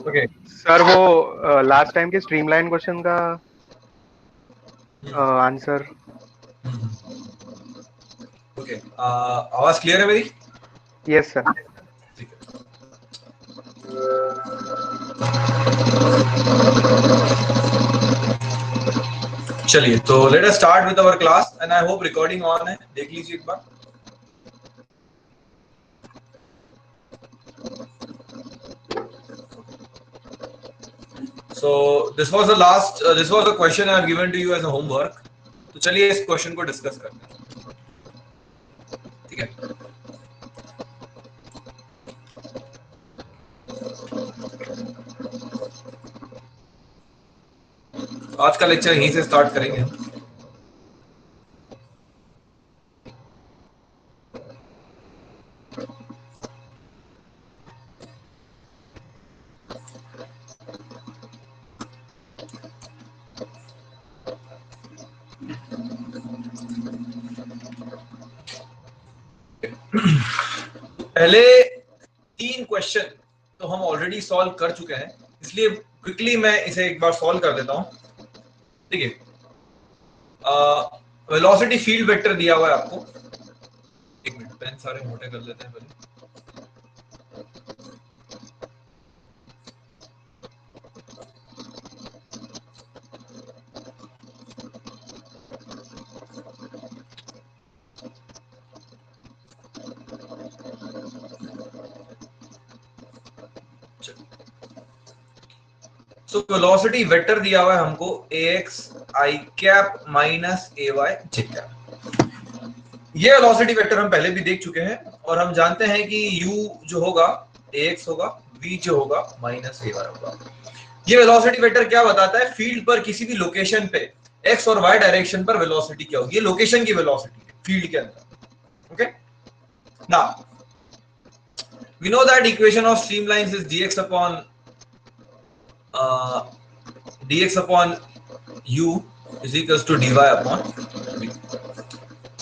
Okay sir, वो last time के streamline question का आंसर। ओके, आवाज क्लियर है मेरी? Yes sir. ठीक है। चलिए, तो let us start with our class and I hope recording on है, देख लीजिए एक बार। So this was the last this was the question I have given to you as a homework. तो चलिए इस क्वेश्चन को डिस्कस करते हैं, ठीक है? आज का लेक्चर यहीं से स्टार्ट करेंगे। पहले 3 क्वेश्चन तो हम ऑलरेडी सॉल्व कर चुके हैं, इसलिए क्विकली मैं इसे एक बार सॉल्व कर देता हूं, ठीक है? वेलोसिटी फील्ड वेक्टर दिया हुआ है आपको। एक मिनट, पेन सारे मोटे कर लेते हैं पहले। सो वेलोसिटी वेक्टर दिया हुआ है हमको ax i cap minus ay j cap. ये वेलोसिटी वेक्टर हम पहले भी देख चुके हैं और हम जानते हैं कि u जो होगा ax होगा, v जो होगा माइनस ay होगा। ये वेलोसिटी वेक्टर क्या बताता है? फील्ड पर किसी भी लोकेशन पे x और y डायरेक्शन पर वेलोसिटी क्या होगी, ये लोकेशन की वेलोसिटी है फील्ड के अंदर। Okay, now we know that equation of streamlines is dx upon dx upon u is equals to dy upon v.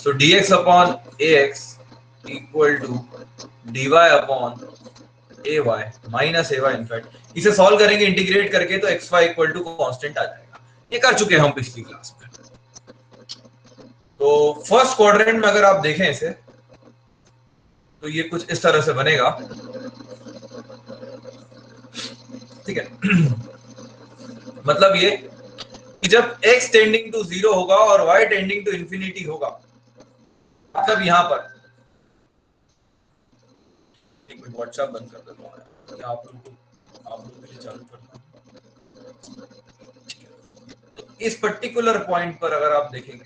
So dx upon ax equal to dy upon ay minus ay in fact इसे solve करेंगे integrate करके तो xy equal to constant आ जाएगा। ये कर चुके हैं हम पिछली क्लास में। तो फर्स्ट क्वाड्रेंट में अगर आप देखें इसे तो ये कुछ इस तरह से बनेगा, ठीक है? मतलब ये कि जब x टेंडिंग टू 0 होगा और y टेंडिंग टू इंफिनिटी होगा, मतलब यहां पर एक मिनट व्हाट्सएप बंद कर देता हूं, आप लोगों के लिए चालू करता हूं। तो इस पर्टिकुलर पॉइंट पर अगर आप देखेंगे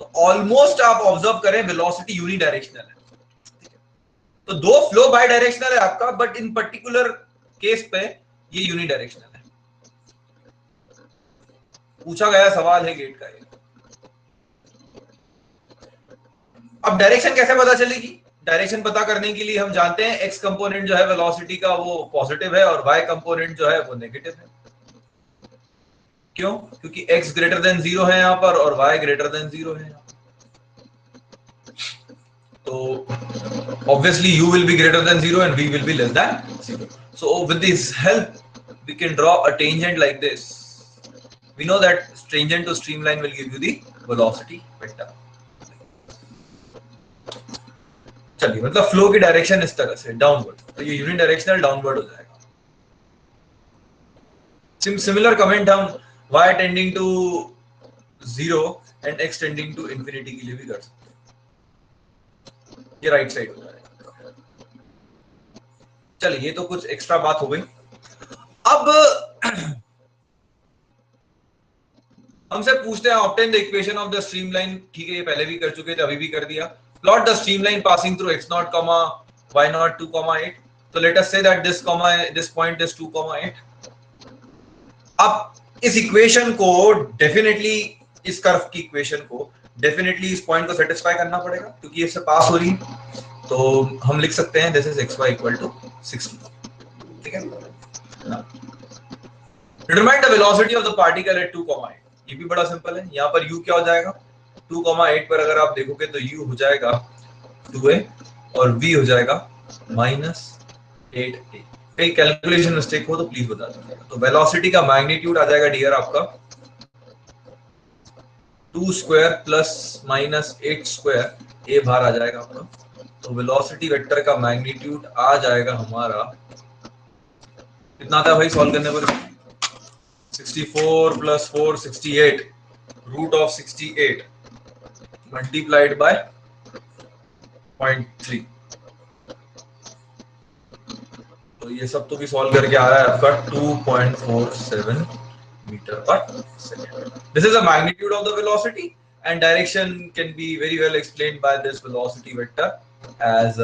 तो ऑलमोस्ट आप ऑब्जर्व करें वेलोसिटी यूनिडायरेक्शनल है। तो दो फ्लो बाय डायरेक्शनल है आपका, बट इन पर्टिकुलर केस पे ये यूनिडायरेक्शनल है। पूछा गया सवाल है गेट का ये। अब डायरेक्शन कैसे पता चलेगी? डायरेक्शन पता करने के लिए हम जानते हैं x कंपोनेंट जो है वेलोसिटी का वो पॉजिटिव है और y कंपोनेंट जो है वो नेगेटिव है। क्यों? क्योंकि x ग्रेटर देन 0 है यहां पर और y ग्रेटर देन 0 है। तो obviously u will be greater than 0 and v will be less than 0. So with this help we can draw a tangent like this. We know that tangent to streamline will give you the velocity vector. चलिए, मतलब flow की direction इस तरह से downward, तो ये unidirectional downward हो जाएगा। सिमिलर कमेंट हम y tending to 0 and x tending to infinity के लिए भी कर सकते हैं। ये राइट साइड हो जाएगा। चलिए ये तो कुछ एक्स्ट्रा बात हो गई। अब हमसे पूछते हैं obtain the equation of the streamline. ठीक है, ये पहले भी कर चुके थे, अभी भी कर दिया। Plot the streamline passing through x0, y0 2,8। तो let us say that this point is 2,8। अब इस इक्वेशन को डेफिनेटली, इस कर्व की इक्वेशन को डेफिनेटली इस पॉइंट को सेटिस्फाई करना पड़ेगा क्योंकि इससे पास हो रही है। तो हम लिख सकते हैं this is xy equal to 60। ठीक है, determine the velocity of the particle at 2,8। ये भी बड़ा सिंपल है। यहाँ पर u क्या हो जाएगा, 2,8 पर अगर आप देखोगे तो u हो जाएगा 2a और v हो जाएगा -8a। कहीं कैलकुलेशन मिस्टेक हो तो प्लीज बता दीजिएगा। तो वेलोसिटी का मैग्नीट्यूड आ जाएगा डियर आपका 2 स्क्वायर प्लस -8 स्क्वायर, a बाहर आ जाएगा आपका। तो वेलोसिटी वेक्टर का मैग्नीट्यूड आ जाएगा हमारा, कितना आता है भाई सॉल्व करने पर, 64 plus 4 68, root of 68 multiplied by 0.3। तो ये सब तो भी सॉल्व करके आ रहा है आपका 2.47 metre per second. This is the magnitude of the velocity and direction can be very well explained by this velocity vector as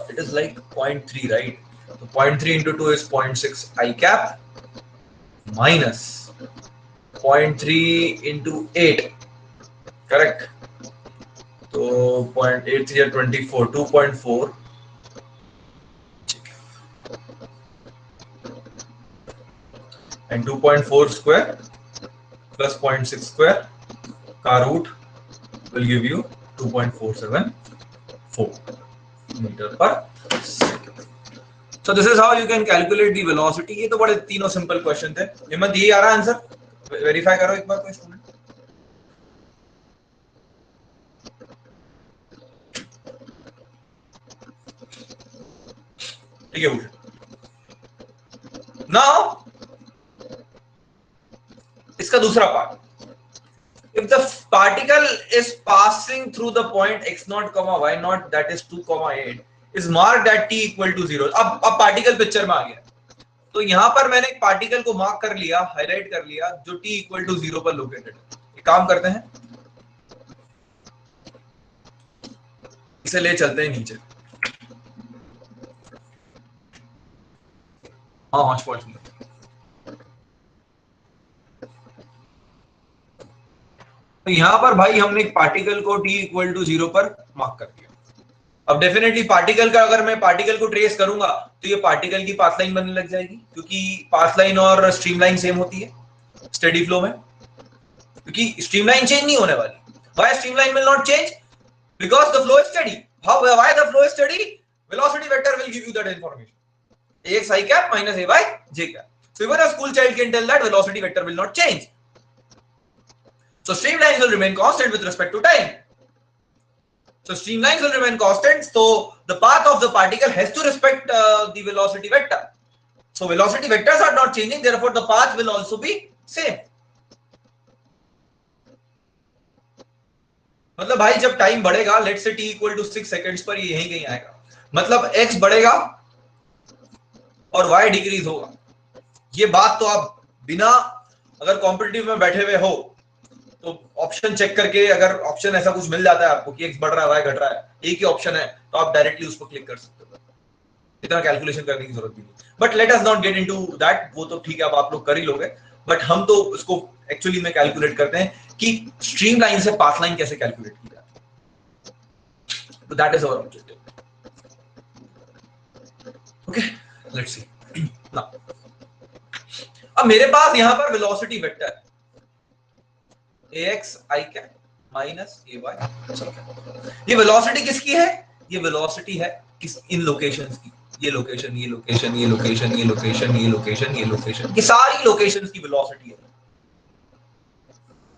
it is like 0.3, right? So 0.3 into 2 is 0.6 I cap minus 0.3 into 8, correct? So 0.83 or 24, 2.4 and 2.4 square plus 0.6 square का root will give you 2.474 meter per second. So this is how you can calculate the velocity. ये तो बड़े तीनों simple question थे। हिम्मत यही आ रहा है आंसर, वेरीफाई करो एक बार कोई स्टूडेंट। ठीक है भूषण। नाउ इसका दूसरा part, if the particle is passing through the point x0, y0 that is 2,8 is marked at t equal to 0। अब पार्टिकल पिक्चर में आ गया। तो यहां पर मैंने एक पार्टिकल को मार्क कर लिया, हाईलाइट कर लिया, जो t इक्वल टू 0 पर लोकेटेड है। एक काम करते हैं, इसे ले चलते हैं नीचे। हाँ तो यहां पर भाई हमने एक पार्टिकल को t इक्वल टू 0 पर मार्क कर दिया। अब डेफिनेटली पार्टिकल का, अगर मैं पार्टिकल को ट्रेस करूंगा तो ये पार्टिकल की पाथ लाइन बनने लग जाएगी, क्योंकि पाथ लाइन और स्ट्रीमलाइन सेम होती है स्टेडी फ्लो में, क्योंकि स्ट्रीमलाइन चेंज नहीं होने वाली। Why streamline will not change? Because the flow is steady. How why the flow is steady? Velocity vector will give you that information, ax I cap minus ay j cap. So even a school child can tell that velocity vector will not change. So streamlines will remain constant with respect to time. So streamlines will remain constant. So the path of the particle has to respect the velocity vector. So velocity vectors are not changing. Therefore, the path will also be same. मतलब भाई जब time बढ़ेगा, let's say t equal to 6 seconds पर ये यहीं कहीं आएगा, मतलब x बढ़ेगा और y डिक्रीज होगा। ये बात तो आप बिना, अगर कॉम्पिटिटिव में बैठे हुए हो तो ऑप्शन चेक करके, अगर ऑप्शन ऐसा कुछ मिल जाता है आपको कि x बढ़ रहा है y घट रहा है, एक ही ऑप्शन है, तो आप डायरेक्टली उस पर क्लिक कर सकते हो, इतना कैलकुलेशन करने की जरूरत नहीं। But let us not get into that, वो तो ठीक है, अब आप लोग कर ही लोगे। बट हम तो उसको एक्चुअली में कैलकुलेट करते हैं कि स्ट्रीम लाइन से पाथ लाइन कैसे कैलकुलेट की जाती है। तो that is our objective. Okay, let's see now. अब मेरे पास यहां पर वेलोसिटी वेक्टर है ax I cap minus ay। ये वेलोसिटी किसकी है? ये वेलोसिटी है किस, इन लोकेशंस की। ये लोकेशन, ये लोकेशन, ये लोकेशन, ये लोकेशन, ये लोकेशन, ये लोकेशन, ये सारी लोकेशंस की वेलोसिटी है।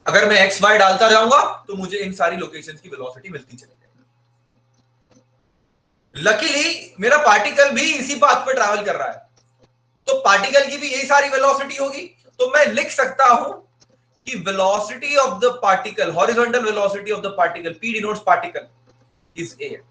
अगर मैं x y डालता जाऊंगा तो मुझे इन सारी लोकेशंस की वेलोसिटी मिलती चलेगी। लकीली मेरा पार्टिकल भी इसी पाथ पर ट्रैवल कर रहा है, तो पार्टिकल की भी यही सारी वेलोसिटी होगी। तो मैं लिख सकता हूं कि velocity of the particle, horizontal velocity of the particle, p denotes particle, is ax।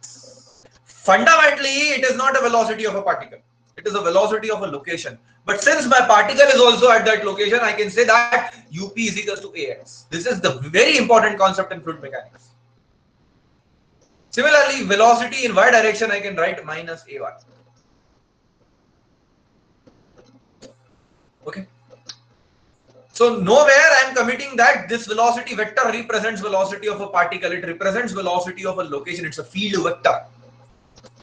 Fundamentally, it is not a velocity of a particle. It is a velocity of a location. But since my particle is also at that location, I can say that UP is equal to AX. This is the very important concept in fluid mechanics. Similarly, velocity in y direction, I can write minus AY. Okay. So nowhere I am committing that this velocity vector represents velocity of a particle. It represents velocity of a location. It's a field vector.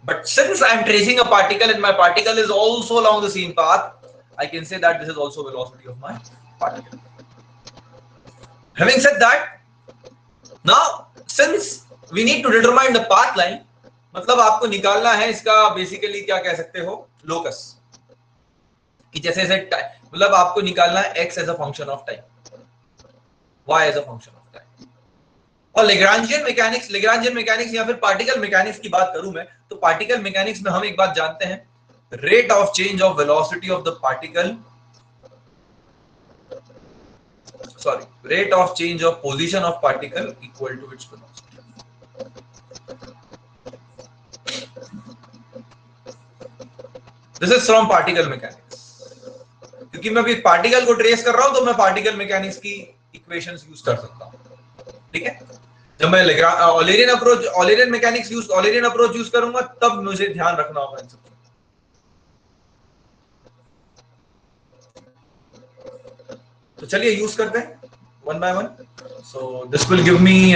But since I am tracing a particle and my particle is also along the same path, I can say that this is also velocity of my particle. Having said that, now since we need to determine the path line, मतलब आपको निकालना है इसका basically क्या कह सकते हो, locus, कि जैसे मतलब आपको निकालना है x as a function of time, y as a function of time. और लेग्रांजियन मैकेनिक्स या फिर पार्टिकल मैकेनिक्स की बात करूं मैं, तो पार्टिकल मैकेनिक्स में हम एक बात जानते हैं, rate of change of velocity of the particle, sorry, rate of change of position of particle equal to its velocity. This is from particle mechanics. क्योंकि मैं अभी पार्टिकल को ट्रेस कर रहा हूं तो मैं पार्टिकल मैकेनिक्स की इक्वेशंस यूज कर सकता हूं. ठीक है, जब मैं ऑलेरियन अप्रोच यूज करूंगा तब मुझे ध्यान रखना होगा इन सब. तो चलिए यूज करते हैं one by one. So this will give me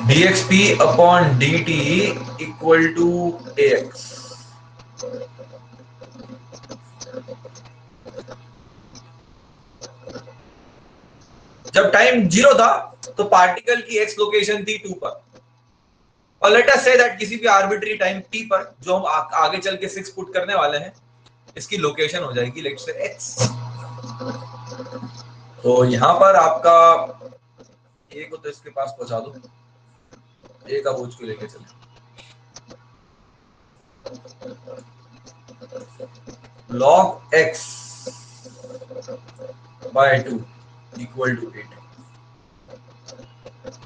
dxp upon dt equal to ax. जब टाइम 0 था तो पार्टिकल की x लोकेशन थी 2 पर, और लेट अस से दैट किसी भी आर्बिट्री टाइम t पर जो हम आगे चल के 6 पुट करने वाले हैं, इसकी लोकेशन हो जाएगी लेट्स से x. तो यहां पर आपका ए को तो इसके पास पहुंचा दो, ए का बोझ को लेके चले. log x by 2 equal to 8,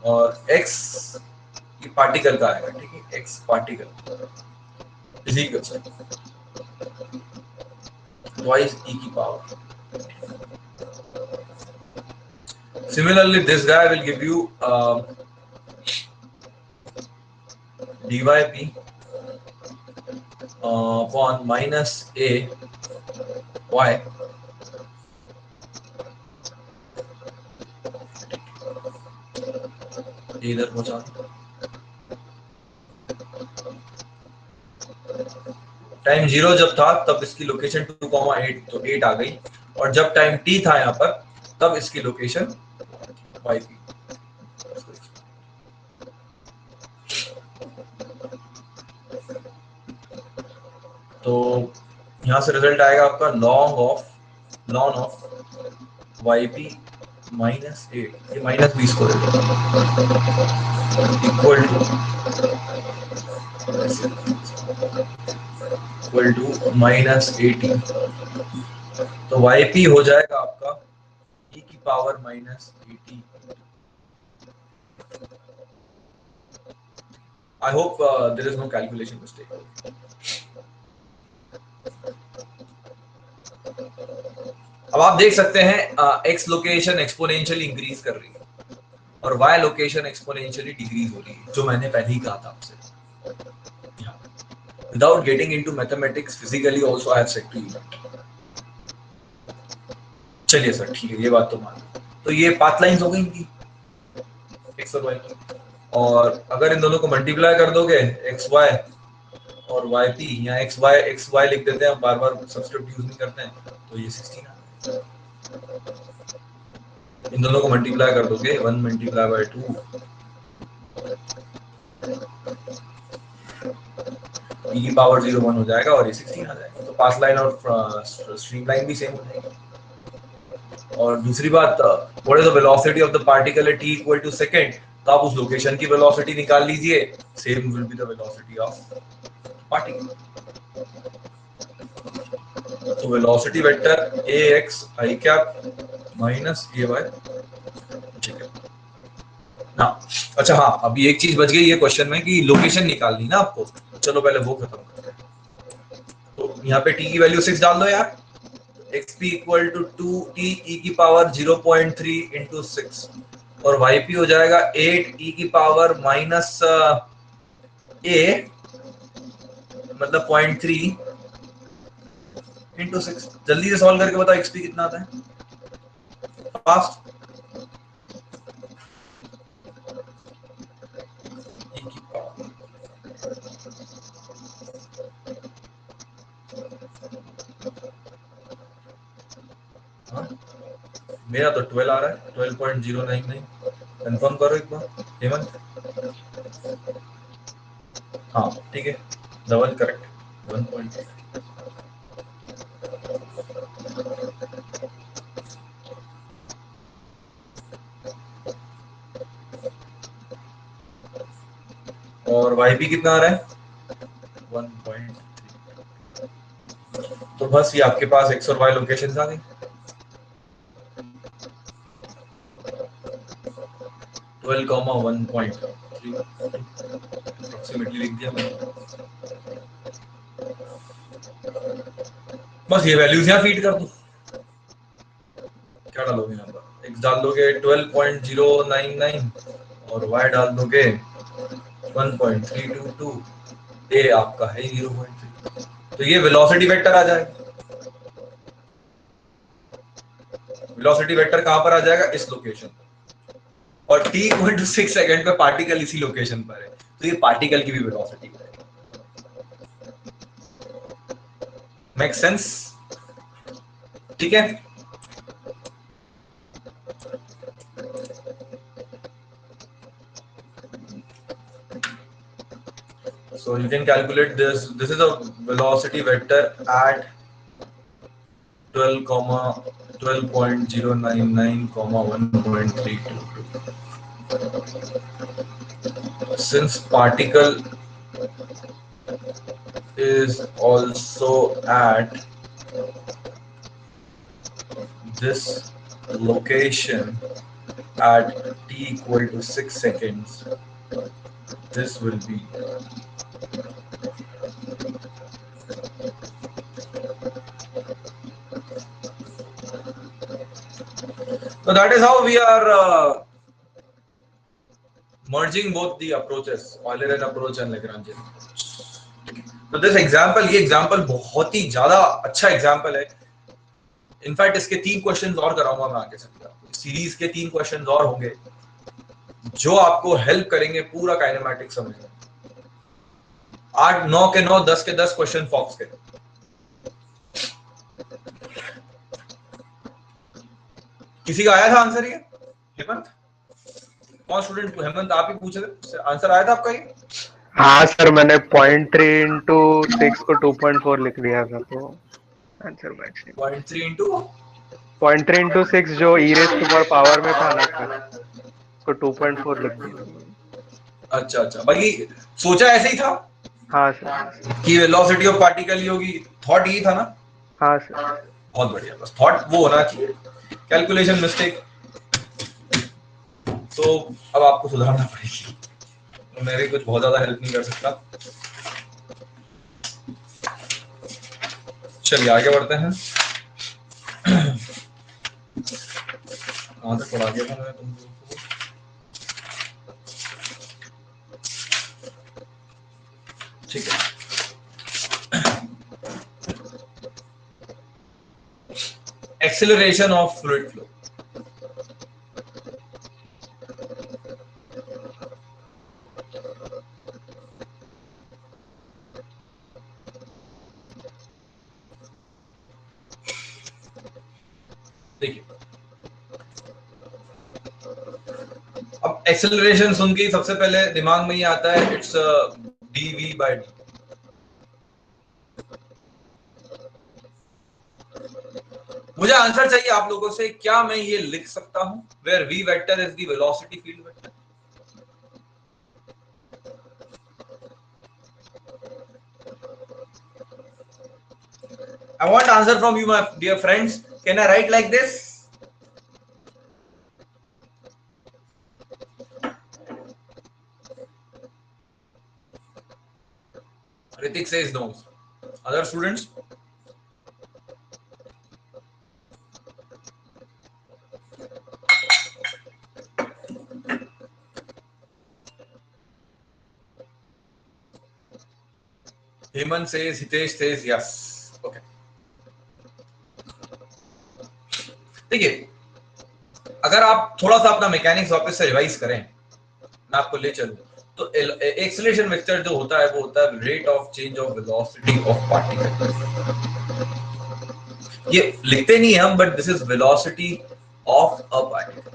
और x की पार्टिकल का आएगा. ठीक है, x particle is equal to twice e की power. Similarly, this guy will give you dyp upon minus a y इधर पहुंचा. टाइम 0 जब था तब इसकी लोकेशन 2,8, तो 8 आ गई, और जब टाइम t था यहाँ पर तब इसकी लोकेशन yp. तो यहां से रिजल्ट आएगा आपका ln ऑफ yp माइनस 8, ये माइनस 20 को इक्वल टू माइनस 80. तो yp हो जाएगा आपका e की power minus 80. I hope there is no calculation mistake. अब आप देख सकते हैं x लोकेशन एक्सपोनेंशियली इंक्रीज कर रही है और y लोकेशन एक्सपोनेंशियली डिक्रीज हो रही है, जो मैंने पहले ही कहा था आपसे. Without getting into mathematics, physically also I have said to you that. चलिए सर, ठीक है, ये बात तो मान लो. तो ये पाथ लाइंस हो गई इनकी x और y, और अगर इन दोनों को मल्टीप्लाई कर दोगे xy और yp, यहाँ xy लिख देते हैं, बार बार सब्स्टिट्यूट यूज नहीं करते हैं, तो ये 16 आ गया. इन दोनों को मल्टीप्लाई कर दोगे 1 मल्टीप्लाई बाय 2 e की पावर 0 1 हो जाएगा और ये 16 आ जाएगा. तो पाथ लाइन और स्ट्रीम लाइन भी सेम हो जाएगी. और दूसरी बात, what is the velocity of the particle at t equal to second, तो आप उस लोकेशन की वेलोसिटी निकाल लीजिए. Same will be the velocity of particle. तो velocity vector ax i cap minus ay, ठीक है. हाँ अच्छा, हाँ अभी एक चीज बच गई ये क्वेश्चन में कि लोकेशन निकालनी ना आपको, चलो पहले वो खत्म करते हैं। तो यहाँ पे टी की वैल्यू 6 डाल दो यार, xp equal to 2t e की पावर 0.3 इंटू 6 और yp हो जाएगा 8 e की पावर माइनस a मतलब 0.3 इंटू 6। जल्दी से सॉल्व करके बताओ xp कितना आता है फास्ट। e की पावर हाँ? मेरा तो 12 आ रहा है, 12.099। कंफर्म करो एक बार हेमंत। हाँ ठीक है, डबल करेक्ट 1. और yp कितना आ रहा है 1.3। तो बस ये आपके पास x और y लोकेशन आ गई। 12,1.3 अप्रोक्सीमेटली लिख दिया मैंने। बस ये वैल्यूज यहाँ फीड कर दो। क्या डालोगे यहाँ पर, x डाल दोगे 12.099 और y डाल दोगे 1.322, a आपका है 0.3, तो ये वेलोसिटी वेक्टर आ जाएगा। वेलोसिटी वेक्टर कहां पर आ जाएगा, इस लोकेशन पर, और t इक्वल टू 6 सेकंड पे पार्टिकल इसी लोकेशन पर है, तो ये पार्टिकल की भी वेलोसिटी है। Make sense? ठीक है। So you can calculate this. This is a velocity vector at 12,099, 1.322. Since particle is also at this location at t equal to 6 seconds, this will be so that is how we are merging both the approaches, Eulerian approach and Lagrangian approach. तो this example, ये example बहुत ही ज्यादा अच्छा example है। In fact इसके 3 questions और कराऊंगा मैं आगे चलकर, सीरीज के 3 क्वेश्चंस और होंगे जो आपको हेल्प करेंगे पूरा काइनेमैटिक्स समझने। 8 9 के 9 10 के 10 क्वेश्चन फॉक्स के। किसी का आया था आंसर ये? हेमंत, कौन स्टूडेंट? हेमंत आप ही पूछ रहे, आंसर आया था आपका ये? हाँ सर, मैंने 0.3 इंटू 6 को 2.4 लिख दिया था, तो आंसर मैच नहीं। 0.3 इंटू 0.3 इंटू 6 जो ई रेज टू पावर में था ना सर, उसको 2.4 लिख दिया। अच्छा अच्छा, बाकी सोचा ऐसे ही था हाँ सर। कि वेलोसिटी ऑफ पार्टिकल ही होगी, थॉट यही था ना? हाँ सर। बहुत बढ़िया, बस थॉट वो होना चाहिए, कैलकुलेशन मिस्टेक तो अब आपको सुधारना पड़ेगी, मैं भी कुछ बहुत ज्यादा हेल्प नहीं कर सकता। चलिए आगे बढ़ते हैं। कहां तक पढ़ा दिया था मैंने तुमको? ठीक है, एक्सेलरेशन ऑफ फ्लूइड फ्लो। देखिए अब एक्सेलरेशन सुन के सबसे पहले दिमाग में ये आता है, इट्स dv by dt। मुझे आंसर चाहिए आप लोगों से, क्या मैं ये लिख सकता हूं where v vector is the velocity field vector? I want answer from you, my dear friends. Can I write like this? Ritik says no. Other students? Hemant says, Hitesh says yes. Okay. देखिए, अगर आप थोड़ा सा अपना mechanics वापस से revise करें, मैं आपको ले चलूं, तो एक्सेलरेशन वेक्टर जो होता है वो होता है rate of change of velocity of particle. ये लिखते नहीं हम, but this is velocity of a particle.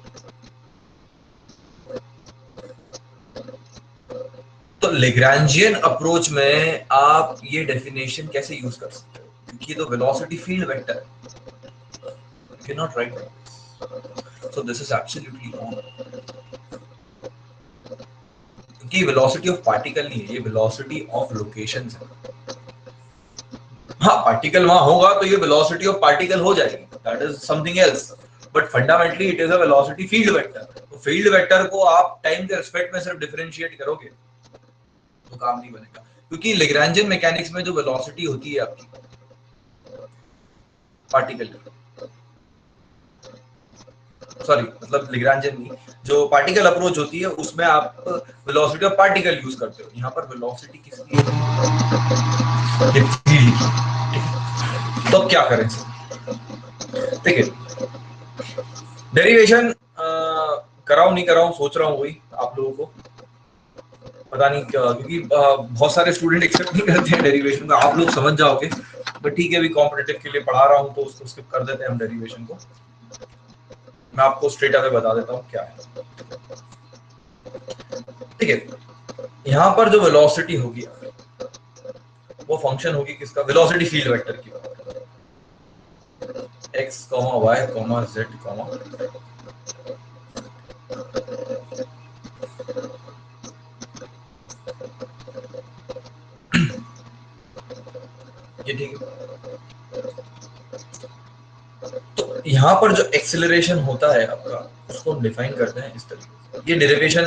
तो लेग्रांजियन अप्रोच में आप ये डेफिनेशन कैसे यूज कर सकते हो, क्योंकि तो वेलोसिटी फील्ड वेक्टर है, you can not right this, so this is absolutely wrong, क्योंकि वेलोसिटी ऑफ पार्टिकल नहीं है, ये वेलोसिटी ऑफ लोकेशंस है। हाँ, पार्टिकल वहां होगा तो ये वेलोसिटी ऑफ पार्टिकल हो जाएगी, that is something else, but fundamentally it is a velocity field vector. तो फील्ड वेक्टर को आप टाइम के रिस्पेक्ट में सिर्फ डिफरेंशिएट करोगे तो काम नहीं बनेगा, क्योंकि लेग्रांजियन मैकेनिक्स में जो वेलोसिटी होती है आपकी पार्टिकल की, सॉरी मतलब लेग्रांजियन नहीं, जो पार्टिकल अप्रोच होती है उसमें आप वेलोसिटी ऑफ पार्टिकल यूज करते हो, यहाँ पर वेलोसिटी किसकी है, तो क्या करें ठीक है। डेरिवेशन कराऊं नहीं कराऊं सोच रहा हूँ, वही आप लोगों को पता नहीं क्या, क्योंकि बहुत सारे स्टूडेंट एक्सेप्ट नहीं करते हैं डेरिवेशन को, आप लोग समझ जाओगे, बट ठीक है, अभी कॉम्पिटिटिव के लिए पढ़ा रहा हूँ तो उसको स्किप कर देते हैं हम डेरिवेशन को। मैं आपको स्ट्रेट अवे बता देता हूँ क्या है, ठीक है। यहाँ पर जो वेलोसिटी होगी वो फंक्शन होगी किसका, वेलोसिटी फील्ड वेक्टर की, x, y, z, ये ठीक है। तो यहाँ पर जो एक्सेलरेशन होता है आपका, उसको हम डिफाइन करते हैं इस तरीके से, ये derivation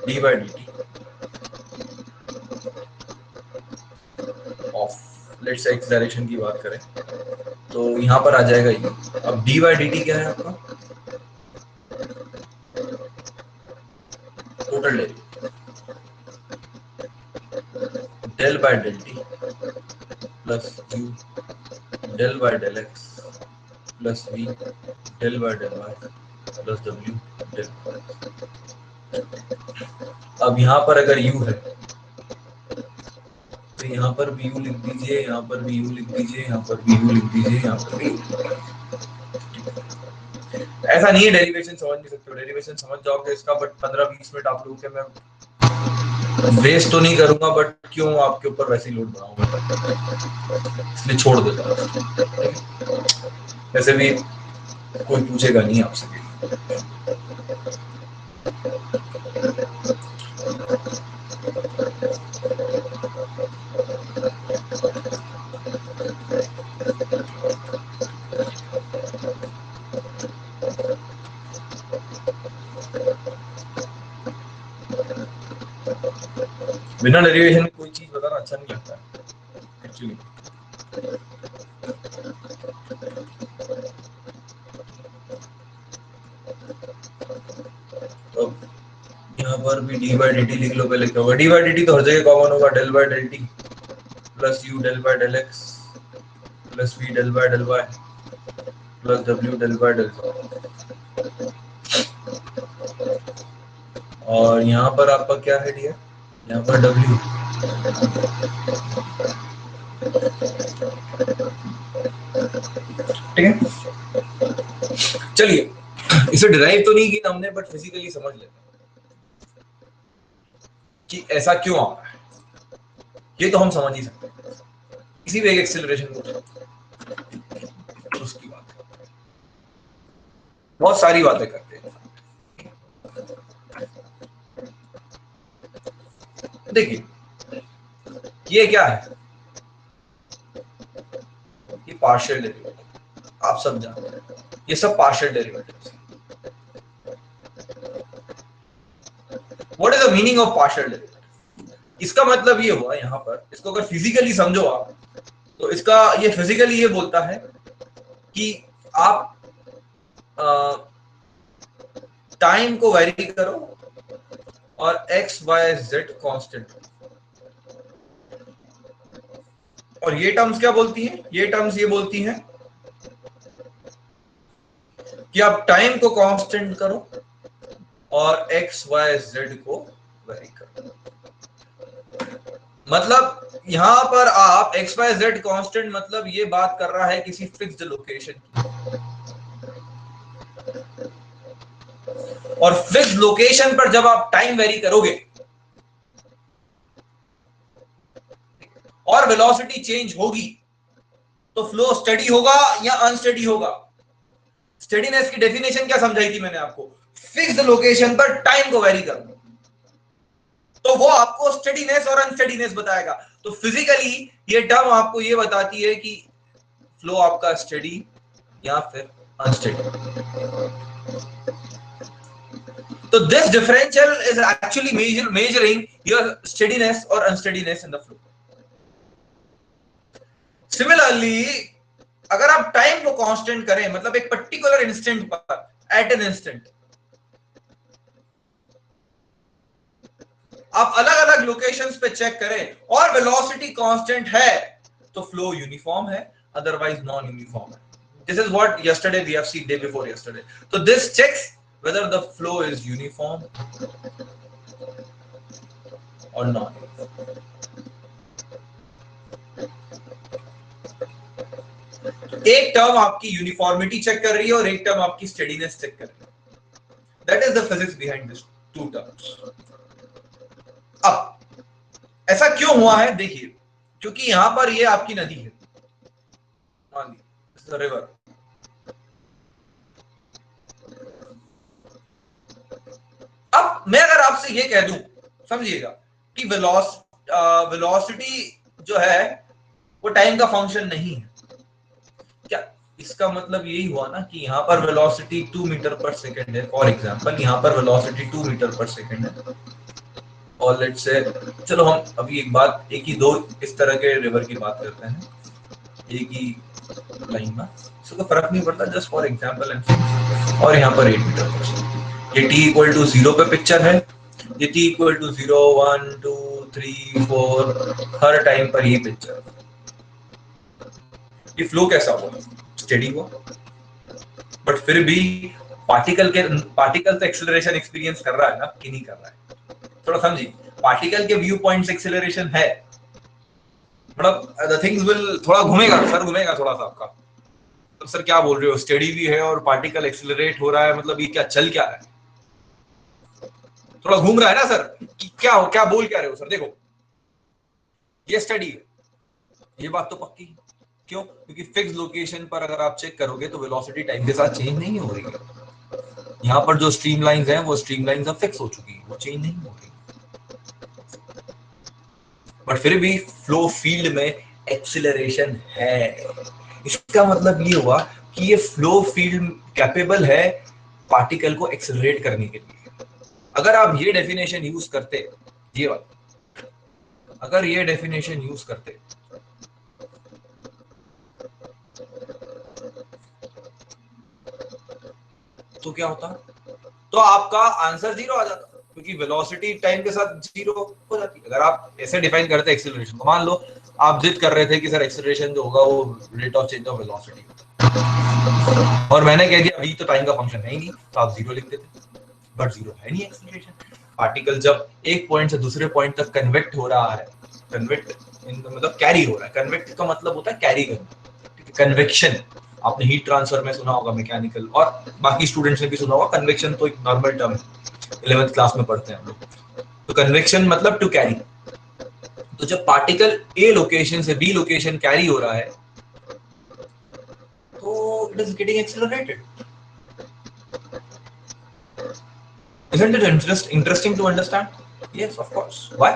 D by D T of, let's say x direction की बात करें तो यहाँ पर आ जाएगा ये। अब डी बाई डी टी क्या है आपका, total del by del T plus you del by del x plus we del by del Y plus W del. अब यहाँ पर अगर यू है तो यहाँ पर भी यू लिख दीजिए, यहाँ पर भी यू लिख दीजिए, यहाँ पर भी यू लिख दीजिए, यहाँ पर भी। ऐसा नहीं है डेरिवेशन समझ नहीं सकते हो, डेरिवेशन समझ जाओगे इसका, बट 15-20 मिनट आप लोगों के मैं वेस्ट तो नहीं करूंगा, बट क्यों आपके ऊपर वैसे ही लोड बनाऊंगा, इसलिए छोड़ देता हूं। वैसे भी कोई पूछेगा नहीं आपसे। बिना डेरिवेशन में कोई चीज बताना अच्छा नहीं लगता एक्चुअली। तो यहाँ पर भी डी बाई डी टी लिख लो, पहले क्या होगा, डी बाई डी टी तो हर जगह कॉमन होगा, del by del T plus you del by del x plus we del by del Y plus W del by del. और यहाँ पर आपका क्या है डियर, यहाँ पर डब्ल्यू, ठीक है। चलिए, इसे डिराइव तो नहीं किया हमने, बट फिजिकली समझ लेते हैं कि ऐसा क्यों आ रहा है, ये तो हम समझ ही सकते हैं, किसी भी एक एक्सेलरेशन को उसकी बात, बहुत सारी बातें करते हैं। देखिए ये क्या है, ये पार्शियल डेरिवेटिव, आप सब जानते हैं, ये सब पार्शियल डेरिवेटिव्स हैं। What is the meaning of partial derivative? इसका मतलब ये हुआ यहां पर, इसको अगर फिजिकली समझो आप, तो इसका ये फिजिकली ये बोलता है कि आप टाइम को वेरी करो और एक्स वाई जेड कांस्टेंट, और ये टर्म्स क्या बोलती हैं? ये टर्म्स ये बोलती हैं कि आप टाइम को कांस्टेंट करो और एक्स वाई जेड को वेरी करो। मतलब यहां पर आप एक्स वाई जेड कांस्टेंट, मतलब ये बात कर रहा है किसी फिक्स्ड लोकेशन की, और फिक्स्ड लोकेशन पर जब आप टाइम वेरी करोगे और वेलोसिटी चेंज होगी, तो फ्लो स्टडी होगा या अनस्टडी होगा? स्टडीनेस की डेफिनेशन क्या समझाई थी मैंने आपको? फिक्स्ड लोकेशन पर टाइम को वेरी करना, तो वो आपको स्टडीनेस और अनस्टडीनेस बताएगा। तो फिजिकली ये टर्म आपको ये बताती है कि फ्लो आपका स्टडी या फिर अनस्टडी। तो this differential is actually measuring your steadiness or unsteadiness in the flow. Similarly अगर आप टाइम को कांस्टेंट करें, मतलब एक पर्टिकुलर इंस्टेंट पर, एट एन इंस्टेंट, आप अलग अलग लोकेशंस पे चेक करें और वेलोसिटी कांस्टेंट है, तो फ्लो यूनिफॉर्म है, अदरवाइज नॉन यूनिफॉर्म है। This is what yesterday we have seen, day before yesterday. So this checks whether the flow is uniform or not. एक टर्म आपकी यूनिफॉर्मिटी चेक कर रही है और एक टर्म आपकी स्टेडीनेस चेक कर रही है। That is the physics behind this two terms. अब ऐसा क्यों हुआ है? देखिए, क्योंकि यहां पर ये आपकी नदी है, मान लीजिए रिवर, अब मैं अगर आपसे ये कह दूं, समझिएगा, कि वेलोसिटी जो है वो टाइम का फंक्शन नहीं है, क्या इसका मतलब यही हुआ ना कि यहाँ पर वेलोसिटी 2 मीटर पर सेकंड है, फॉर एग्जांपल यहाँ पर वेलोसिटी 2 मीटर पर सेकंड है, और लेट्स से, चलो हम अभी एक ही दो इस तरह के रिवर की बात करते हैं, एक ही लाइन में, इसको फर्क नहीं पड़ता, जस्ट फॉर एग्जांपल एंड, और यहाँ पर 8 मीटर पर सेकंड, ये t इक्वल टू 0 पे पिक्चर है, ये t इक्वल टू 0 1 2 3 4 हर टाइम पर ये पिक्चर, ये फ्लो कैसा हुआ? स्टेडी हुआ, बट फिर भी पार्टिकल से एक्सेलरेशन एक्सपीरियंस कर रहा है ना, कि नहीं कर रहा है? थोड़ा समझिए, पार्टिकल के व्यू पॉइंट से एक्सेलरेशन है, मतलब द थिंग्स विल, थोड़ा घूमेगा, सर घूमेगा थोड़ा सा आपका, तो सर क्या बोल रहे हो, स्टेडी भी है और पार्टिकल एक्सेलरेट हो रहा है, मतलब ये क्या चल क्या रहा है? थोड़ा घूम रहा है ना सर, कि क्या बोल क्या रहे हो सर? देखो ये स्टडी है, ये बात तो पक्की है। क्यों? क्योंकि फिक्स लोकेशन पर अगर आप चेक करोगे तो वेलोसिटी टाइम के साथ चेंज नहीं हो रही है, यहाँ पर जो स्ट्रीमलाइंस हैं वो स्ट्रीमलाइंस अब फिक्स हो चुकी है, वो चेंज नहीं हो रही, बट फिर भी फ्लो फील्ड में एक्सीलरेशन है। इसका मतलब ये हुआ कि ये फ्लो फील्ड कैपेबल है पार्टिकल को एक्सेलरेट करने के लिए। अगर आप ये डेफिनेशन यूज करते, ये वाला, अगर ये डेफिनेशन यूज करते तो क्या होता? तो आपका आंसर 0 आ जाता, क्योंकि वेलोसिटी टाइम के साथ 0 हो जाती है। अगर आप ऐसे डिफाइन करते एक्सेलरेशन, तो मान लो आप जिद कर रहे थे कि सर एक्सेलरेशन जो होगा वो rate of change of velocity, और मैंने कह दिया अभी तो टाइम का फंक्शन है ही नहीं, तो आप 0 लिख देते, बट 0 है नहीं एक्सेलरेशन। पार्टिकल जब एक पॉइंट से दूसरे पॉइंट तक कन्वेक्ट हो रहा है, कन्वेक्ट मतलब कैरी हो रहा है, कन्वेक्ट का मतलब होता है कैरी करना, कन्वेक्शन आपने हीट ट्रांसफर में सुना होगा, मैकेनिकल, और बाकी स्टूडेंट्स ने भी सुना होगा, कन्वेक्शन तो एक नॉर्मल टर्म है, 11th क्लास में पढ़ते हैं हम लोग। तो कन्वेक्शन मतलब टू कैरी, तो जब पार्टिकल ए लोकेशन से बी लोकेशन कैरी हो रहा है तो it is getting accelerated. Isn't it interesting to understand? Yes, of course. Why?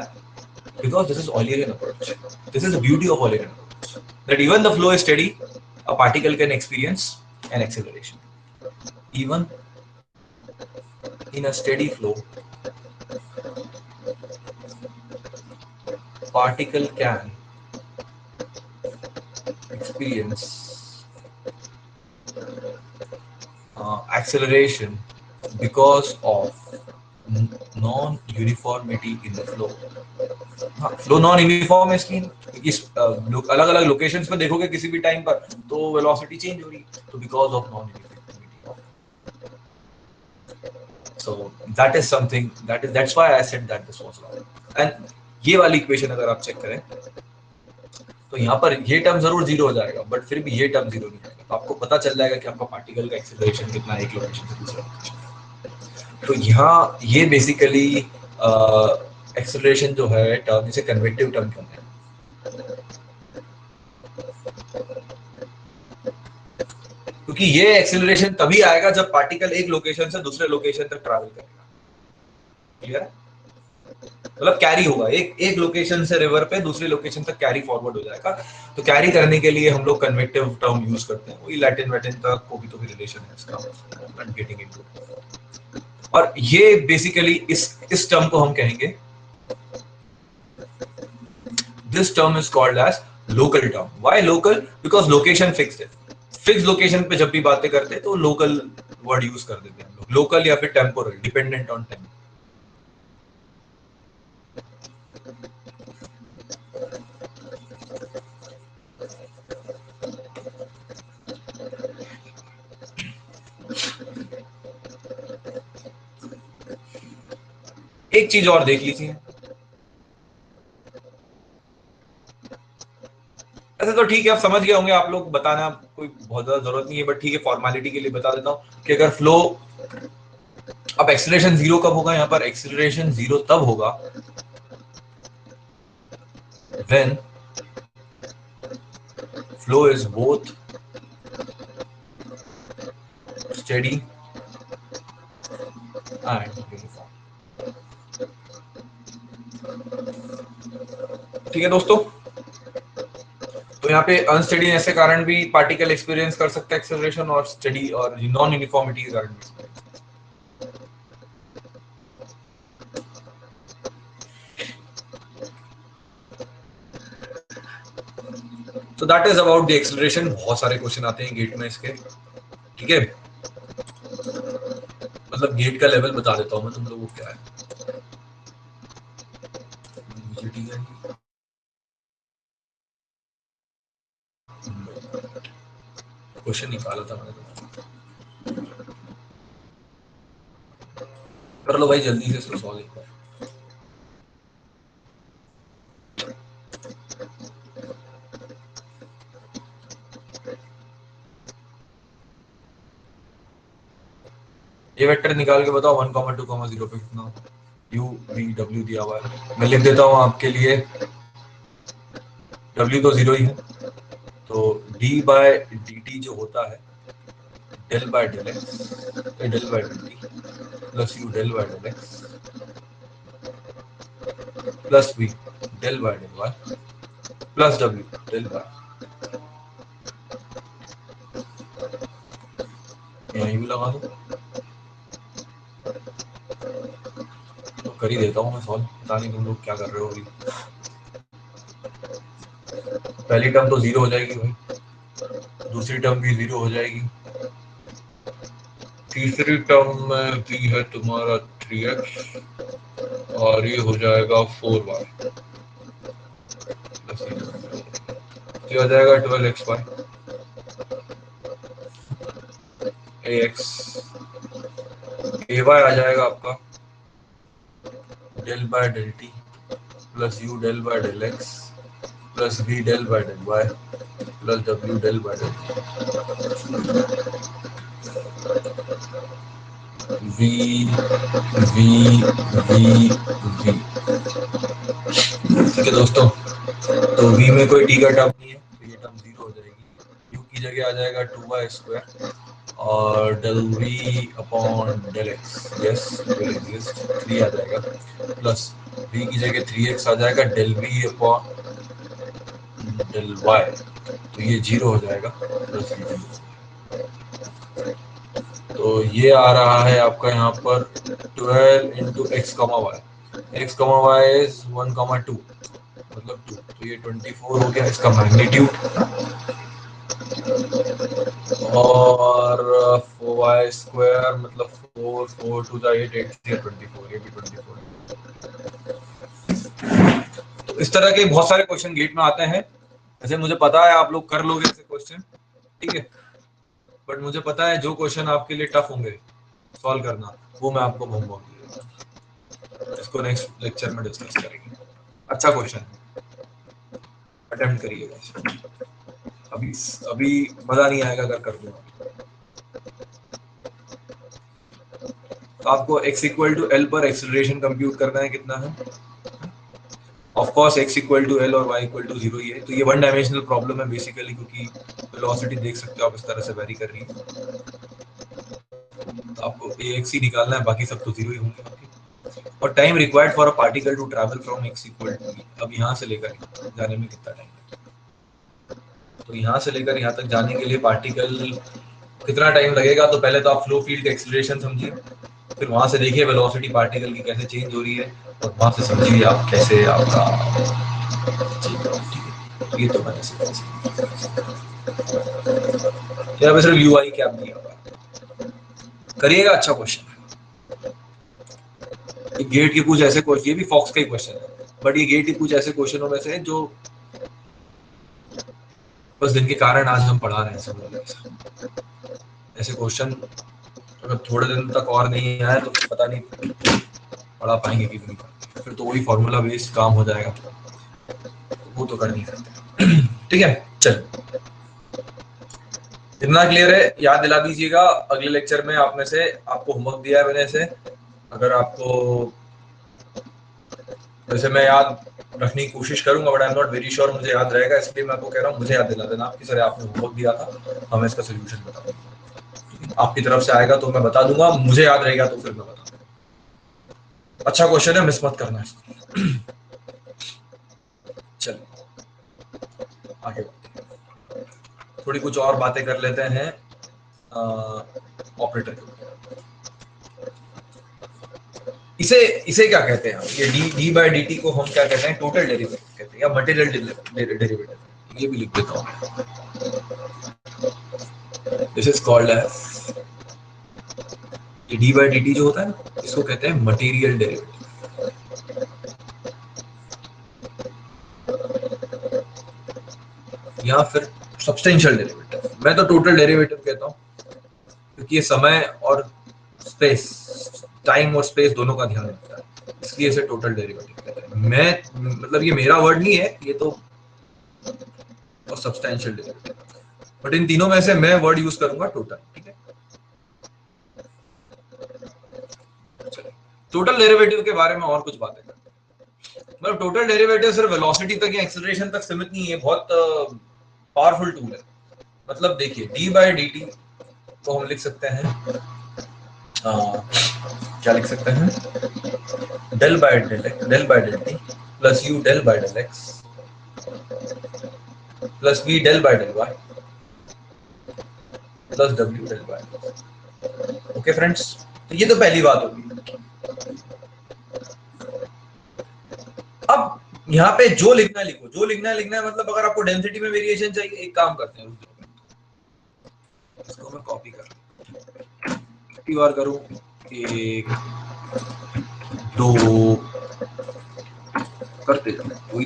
Because this is Eulerian approach. This is the beauty of Eulerian approach. That even the flow is steady, a particle can experience an acceleration. Even in a steady flow, particle can experience acceleration because of non-uniformity in the flow. हाँ, flow non uniform है इसकी, अलग अलग locations पे देखोगे किसी भी time पर तो वेलोसिटी चेंज हो रही है, तो because of non uniformity. So that is something that's why I said that this was law. And ये वाली इक्वेशन अगर आप चेक करें तो यहाँ पर ये टर्म जरूर जीरो हो जाएगा, बट फिर भी ये टर्म जीरो नहीं आएगा, तो आपको पता चल जाएगा कि आपका पार्टिकल का एक्सेलरेशन कितना है एक लोकेशन से दूसरे लोकेशन. तो यहाँ ये बेसिकली एक्सेलरेशन जो है टर्म, इसे कन्वेक्टिव टर्म कहते हैं. क्योंकि ये एक्सेलरेशन तभी आएगा जब पार्टिकल एक लोकेशन से दूसरे लोकेशन तक ट्रैवल करेगा. क्लियर है? मतलब कैरी होगा, एक लोकेशन से रिवर पे दूसरे लोकेशन तक कैरी फॉरवर्ड हो जाएगा. तो कैरी करने के लिए हम लोग कन्वेक्टिव टर्म यूज करते हैं. वही लैटिन वैटिन तक को भी रिलेशन है इसका, नॉट गेटिंग इनटू. और ये बेसिकली इस टर्म को हम कहेंगे, this term is called as local term. Why local? Because location fixed है. फिक्स लोकेशन पे जब भी बातें करते हैं तो लोकल वर्ड यूज कर देते हैं हम लोग, लोकल या फिर टेम्पोरल, डिपेंडेंट ऑन टाइम. एक चीज और देख लीजिए, ऐसे तो ठीक है, आप समझ गए होंगे, आप लोग बताना कोई बहुत ज्यादा जरूरत नहीं है, बट ठीक है फॉर्मेलिटी के लिए बता देता हूं कि अगर फ्लो, अब एक्सीलरेशन जीरो कब होगा? यहाँ पर एक्सीलरेशन जीरो तब होगा when flow is both steady and uniform. ठीक है दोस्तों, तो यहाँ पे अनस्टेडीनेस के कारण भी पार्टिकल एक्सपीरियंस कर सकता है एक्सेलरेशन, और स्टेडी और नॉन यूनिफॉर्मिटी के कारण भी. तो that is about the acceleration. बहुत सारे क्वेश्चन आते हैं गेट में इसके. ठीक है, मतलब गेट का लेवल बता देता हूं मैं तुम लोगों को क्या है. क्वेश्चन निकाला था मैंने, कर लो भाई जल्दी से इसको सॉल्व एक बार. ये वेक्टर निकाल के बताओ 1, 2, 0 पे कितना u v w दिया हुआ है. मैं लिख देता हूं आपके लिए, w तो जीरो ही है, तो d बाय dt जो होता है del by del X, del by del T plus u del by del x plus v del by del Y plus w del by, यहीं भी लगा दो. तो कर ही देता हूँ मैं सॉल्व, पता नहीं तुम लोग क्या कर रहे हो अभी. पहली टर्म तो जीरो हो जाएगी भाई, दूसरी टर्म भी जीरो हो जाएगी, तीसरी टर्म में भी है तुम्हारा 3x और ये हो जाएगा 4y, ये हो जाएगा 12xy ax, ay आ जाएगा आपका del by del T plus u del by del x plus v del by del Y plus w del by del v v v v. ठीक है दोस्तों, तो v में कोई t का टर्म नहीं है, तो ये टर्म जीरो हो जाएगी. u की जगह आ जाएगा 2y² और del v upon del X, yes will exist, 3 आ जाएगा, प्लस v की जगह 3x आ जाएगा, del v upon del y, तो ये जीरो हो जाएगा, प्लस तो ये आ रहा है आपका यहाँ पर 12 इंटू एक्स कमा वाई. एक्स कमा वाई इज 1, 2, मतलब 2, तो ये 24 हो गया इसका मैग्नीट्यूड, और 4y² मतलब 4 4 2 8 8 24, ये भी 24। तो इस तरह के बहुत सारे क्वेश्चन गेट में आते हैं। वैसे मुझे पता है आप लोग कर लोगे ऐसे क्वेश्चन, ठीक है, बट मुझे पता है जो क्वेश्चन आपके लिए टफ होंगे सॉल्व करना, वो मैं आपको होमवर्क दूंगा, इसको नेक्स्ट लेक्चर में डिस्कस करेंगे। अच्छा क्वेश्चन है, अटेम्प्ट करिएगा। अभी अभी मजा नहीं आएगा अगर कर दूंगा। तो आपको x इक्वल टू एल पर एक्सेलरेशन कंप्यूट करना है, कितना है? Of course x equal to L और y इक्वल टू 0 ही है, तो ये वन डायमेंशनल प्रॉब्लम है बेसिकली, क्योंकि वेलोसिटी देख सकते हो आप इस तरह से वेरी कर रही है, तो आपको ax ही निकालना है, बाकी सब तो 0 ही होंगे। और time required for a particle to travel from x equal to, अब यहाँ से लेकर जाने में कितना टाइम लगेगा, तो यहाँ से लेकर यहाँ तक जाने के लिए पार्टिकल कितना टाइम लगेगा, तो पहले तो आप फ्लो फील्ड का एक्सेलरेशन समझिए, फिर वहां से देखिए वेलोसिटी पार्टिकल की कैसे चेंज हो रही है, और वहां से समझिए आप कैसे आपका चेंज हो रही है। ये तो मैंने यहाँ पे सिर्फ यू आई कैप दिया हुआ है, करिएगा। अच्छा क्वेश्चन, गेट के कुछ ऐसे क्वेश्चन, ये भी फॉक्स का ही क्वेश्चन है, बट ये गेट के कुछ ऐसे क्वेश्चनों में से जो बस जिनके कारण आज हम पढ़ा रहे हैं सब ऐसे क्वेश्चन, अगर थोड़े दिन तक और नहीं आए तो पता नहीं पढ़ा पाएंगे कि नहीं, फिर तो वही फॉर्मूला बेस्ड काम हो जाएगा, वो तो कर नहीं सकते। ठीक है, चल इतना क्लियर है, याद दिला दीजिएगा। अगले लेक्चर में आप में से आपको होमवर्क दिया है मैंने से, अगर आपको, वैसे मैं याद रखने की कोशिश करूंगा, but I am not very sure मुझे याद रहेगा, इसलिए मैं आपको कह रहा हूँ मुझे याद दिला देना आपकी, सर आपने होमवर्क दिया था, हमें इसका सोल्यूशन बता दूंगा, आपकी तरफ से आएगा तो मैं बता दूंगा, मुझे याद रहेगा तो फिर मैं बता दूंगा। अच्छा क्वेश्चन है, मिस मत करना इसको। चलिए आगे थोड़ी कुछ और बातें कर लेते हैं ऑपरेटर के ऊपर। इसे इसे क्या कहते हैं, ये डी बाई डी टी को हम क्या कहते हैं, टोटल डेरिवेटिव कहते हैं या मटेरियल डेरिवेटिव, ये भी लिख देता हूँ। दिस इज कॉल्ड एज, ये डी बाई डी टी जो होता है ना, इसको कहते हैं मटेरियल डेरिवेटिव, या फिर सब्सटेंशियल डेरिवेटिव। मैं तो टोटल डेरिवेटिव कहता हूँ, क्योंकि ये समय और स्पेस, टाइम और स्पेस दोनों का ध्यान रखता है, इसलिए इसे टोटल डेरिवेटिव कहते हैं। मैं मतलब ये मेरा वर्ड नहीं है ये तो, और सब्सटेंशियल डेरिवेटिव, बट इन तीनों में से मैं वर्ड यूज करूंगा टोटल, ठीक है। टोटल डेरिवेटिव के बारे में और कुछ बातें करते हैं। मतलब टोटल डेरिवेटिव सिर्फ वेलोसिटी तक या एक्सेलरेशन तक सीमित नहीं है, बहुत पावरफुल टूल है। मतलब देखिए डी बाई डी टी को हम लिख सकते हैं, क्या लिख सकते हैं, del by del T plus you del by del x plus we del by del Y plus W del by. Okay friends, तो ये तो पहली बात होगी। अब यहाँ पे जो लिखना है लिखो, जो लिखना है मतलब अगर आपको डेंसिटी में वेरिएशन चाहिए, एक काम करते हैं, इसको मैं कॉपी कर कितनी बार करूं, 1 2 करते जाओ, वही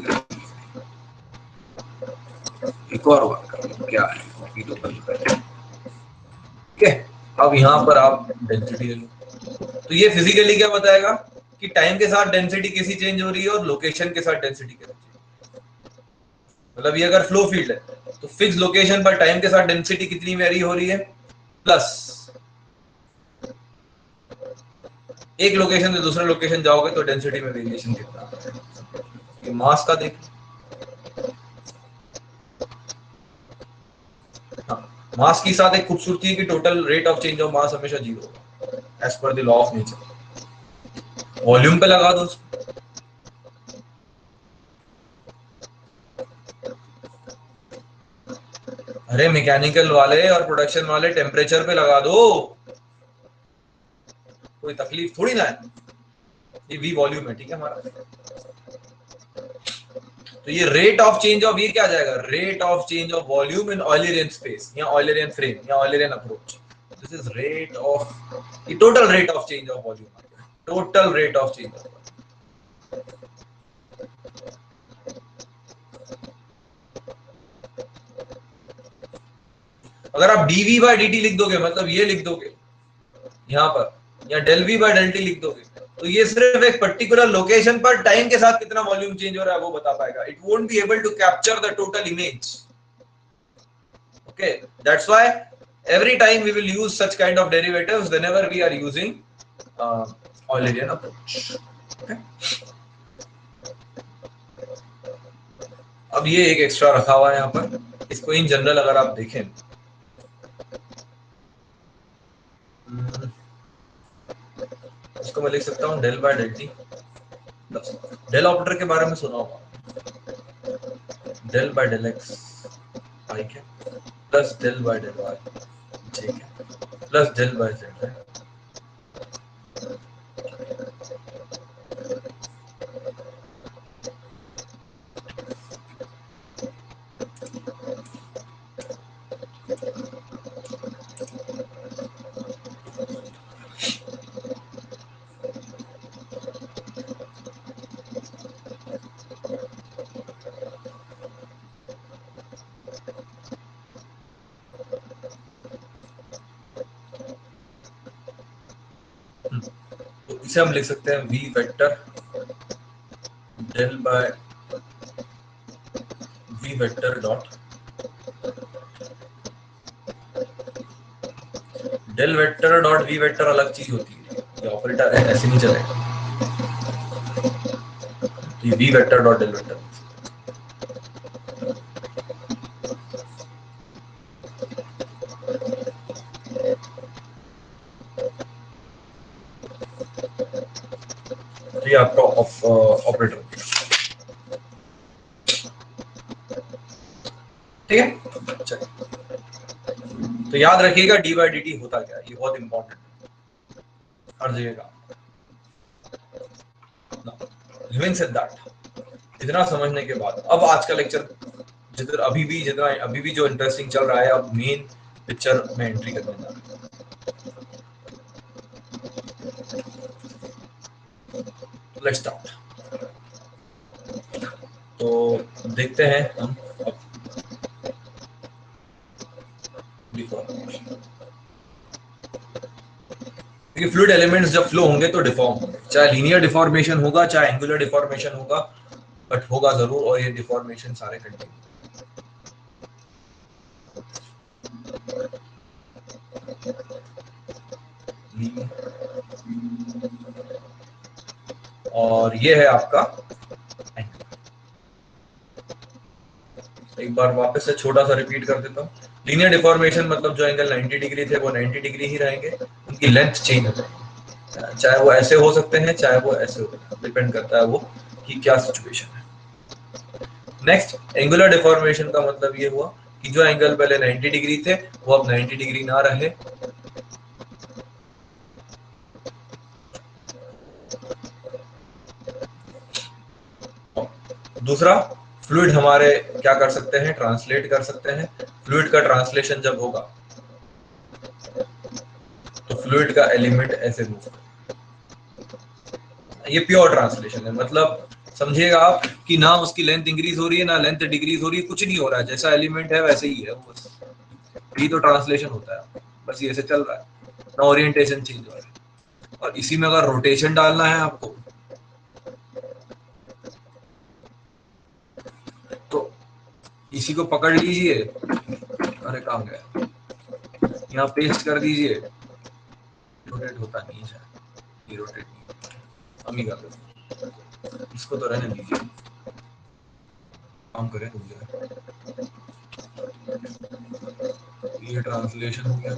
एक और बार करो, क्या है कॉपी तो बंद कर, ठीक है। अब यहाँ पर आप डेंसिटी ले लो, तो ये फिजिकली क्या बताएगा कि टाइम के साथ डेंसिटी कैसी चेंज हो रही है और लोकेशन के साथ डेंसिटी कैसे चेंज, मतलब ये अगर फ्लो फील्ड है तो फिक्स लोकेशन पर टाइम के साथ डेंसिटी कितनी वेरी हो रही है, प्लस एक लोकेशन से दूसरे लोकेशन जाओगे तो डेंसिटी में वेरिएशन कितना है। ये मास का देखिए, मास के साथ एक खूबसूरती है कि total rate of change of mass हमेशा 0 होगा as per the law of nature. Volume पे लगा दो, अरे मैकेनिकल वाले और प्रोडक्शन वाले टेम्परेचर पे लगा दो, कोई तकलीफ थोड़ी ना है। ये वी वॉल्यूम है, ठीक है हमारा। तो ये रेट ऑफ चेंज ऑफ, ये क्या आ जाएगा, rate of change of volume in Eulerian space या ऑयलरियन फ्रेम या Eulerian approach. This is rate of, ये total rate of change of volume, total rate of change of. अगर आप dv by dt लिख दोगे, मतलब ये लिख दोगे यहां पर, या del v by del t लिख दोगे, तो ये सिर्फ एक पर्टिकुलर लोकेशन पर टाइम के साथ कितना वॉल्यूम चेंज हो रहा है वो बता पाएगा। It won't be able to capture the total image. Okay, that's why every time we will use such kind of derivatives whenever we are using Eulerian approach. Okay? अब ये एक एक्स्ट्रा रखा हुआ है यहाँ पर, इसको इन जनरल अगर आप देखें, इसको मैं लिख सकता हूँ del by del T plus del operator के बारे में सुना होगा, del by del x i के plus del by del y j के प्लस डेल बाय जेड है। तो इसे हम लिख सकते हैं v vector del by v vector dot del vector dot v vector अलग चीज होती है, ये ऑपरेटर है, ऐसे नहीं चलेगा। ये v vector dot del vector, ये आपका ऑपरेटर, ठीक है। चलिए, तो याद रखिएगा डी बाई डी टी होता क्या है, ये बहुत इंपॉर्टेंट है हर जगह का। Having said that, इतना समझने के बाद अब आज का लेक्चर जितना अभी भी जो इंटरेस्टिंग चल रहा है, अब मेन पिक्चर में एंट्री करने जा रहा है। Let's start. तो देखते हैं हम अब डिफॉर्मेशन। देखिए, फ्लूइड एलिमेंट्स जब फ्लो होंगे तो डिफॉर्म होंगे, चाहे लीनियर डिफॉर्मेशन होगा चाहे एंगुलर डिफॉर्मेशन होगा, बट होगा जरूर, और ये डिफॉर्मेशन सारे कंटिन्यू। और ये है आपका एंगल। एक बार वापस से छोटा सा रिपीट कर देता हूँ। लीनियर डिफॉर्मेशन मतलब जो एंगल 90 डिग्री थे वो 90 डिग्री ही रहेंगे, उनकी लेंथ चेंज हो जाएगी, चाहे वो ऐसे हो सकते हैं चाहे वो ऐसे हो सकते हैं, डिपेंड करता है वो कि क्या सिचुएशन है। नेक्स्ट, एंगुलर डिफॉर्मेशन का मतलब ये हुआ कि जो एंगल पहले 90 डिग्री थे वो अब 90 डिग्री ना रहे, दूसरा फ्लूइड हमारे क्या कर सकते हैं, ट्रांसलेट कर सकते हैं। फ्लूइड का ट्रांसलेशन जब होगा तो फ्लूइड का एलिमेंट ऐसे मूव करेगा, ये प्योर ट्रांसलेशन है। मतलब समझिएगा आप कि ना उसकी लेंथ इंक्रीज हो रही है ना लेंथ डिक्रीज हो रही है, कुछ नहीं हो रहा है, जैसा एलिमेंट है वैसे ही है वो, बस यही तो ट्रांसलेशन होता है, बस ये ऐसे चल रहा है, ना ओरिएंटेशन चेंज हो रहा है। और इसी में अगर रोटेशन डालना है आपको तो इसी को पकड़ लीजिए, अरे काम गया, यहाँ पेस्ट कर दीजिए, रोटेट होता नहीं है, ये रोटेट नहीं, हम ही कर देते, इसको तो रहने दीजिए, काम करें दूसरा। ये ट्रांसलेशन हो गया,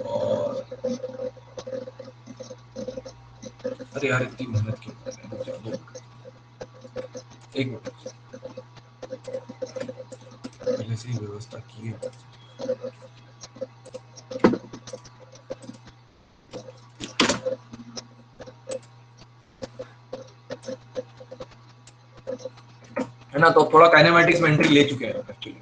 और अरे यार इतनी मेहनत क्यों कर रहे हैं, एक मिनट पहले से ही व्यवस्था की है। ना, तो थोड़ा काइनेमैटिक्स में एंट्री ले चुके हैं एक्चुअली।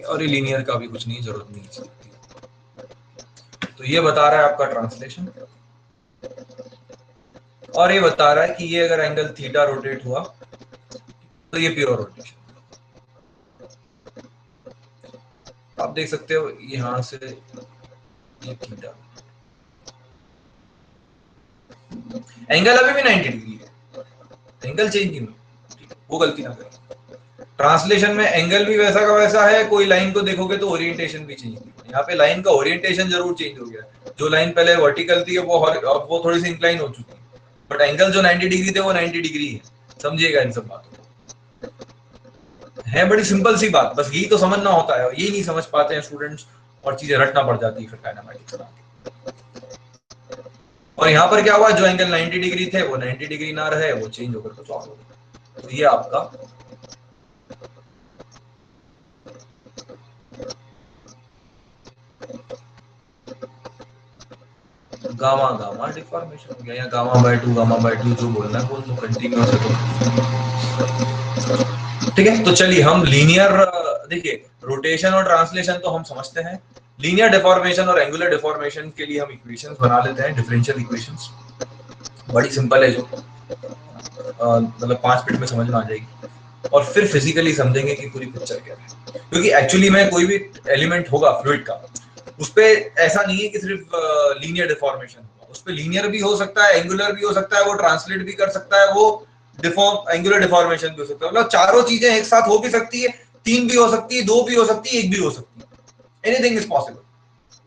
और ये लीनियर का भी कुछ नहीं, जरूरत नहीं है। तो ये बता रहा है आपका ट्रांसलेशन, और ये बता रहा है कि ये अगर एंगल थीटा रोटेट हुआ तो ये प्योर रोटेशन। आप देख सकते हो यहां से ये थीटा, एंगल अभी भी 90 डिग्री है, एंगल चेंज नहीं हुआ, वो गलती ना करें। ट्रांसलेशन में एंगल भी वैसा का वैसा है, कोई लाइन को देखोगे तो ओरिएंटेशन भी चेंज नहीं हुआ। यहाँ पे लाइन का ओरिएंटेशन जरूर चेंज हो गया, जो लाइन पहले वर्टिकल थी वो थोड़ी सी इंक्लाइन हो चुकी है, बट एंगल जो 90 डिग्री थे वो 90 डिग्री है। समझिएगा इन सब बातों को, है बड़ी सिंपल सी बात, बस यही तो समझना होता है, यही नहीं समझ पाते हैं स्टूडेंट्स, और चीजें रटना पड़ जाती है फिर काइनेमैटिक्स में। और यहाँ पर क्या हुआ, जो एंगल 90 डिग्री थे वो 90 डिग्री ना रहे, वो चेंज होकर कुछ और हो गया। तो ये आपका गामा गामा डिफॉर्मेशन हो गया, या गामा बाय 2 जो बोलना है बोल दो, कंटिन्यूअस है तो। ठीक है, तो चलिए हम लीनियर, देखिए रोटेशन और ट्रांसलेशन तो हम समझते हैं, लीनियर डिफॉर्मेशन और एंगुलर डिफॉर्मेशन के लिए हम इक्वेशंस बना लेते हैं, डिफरेंशियल इक्वेशंस। बड़ी सिंपल है, जो मतलब 5 मिनट में समझ में आ जाएगी, और फिर फिजिकली समझेंगे कि पूरी पिक्चर क्या है। क्योंकि एक्चुअली में कोई भी एलिमेंट होगा फ्लूइड का, उस पे ऐसा नहीं है कि सिर्फ लीनियर डिफॉर्मेशन होगा, उस पे लीनियर भी हो सकता है, एंगुलर भी हो सकता है, वो ट्रांसलेट भी कर सकता है, वो एंगुलर डिफॉर्मेशन भी हो सकता है, मतलब चारों चीजें एक साथ हो भी सकती है, 3 भी हो सकती है, 2 भी हो सकती है, 1 भी हो सकती है, एनीथिंग इज पॉसिबल।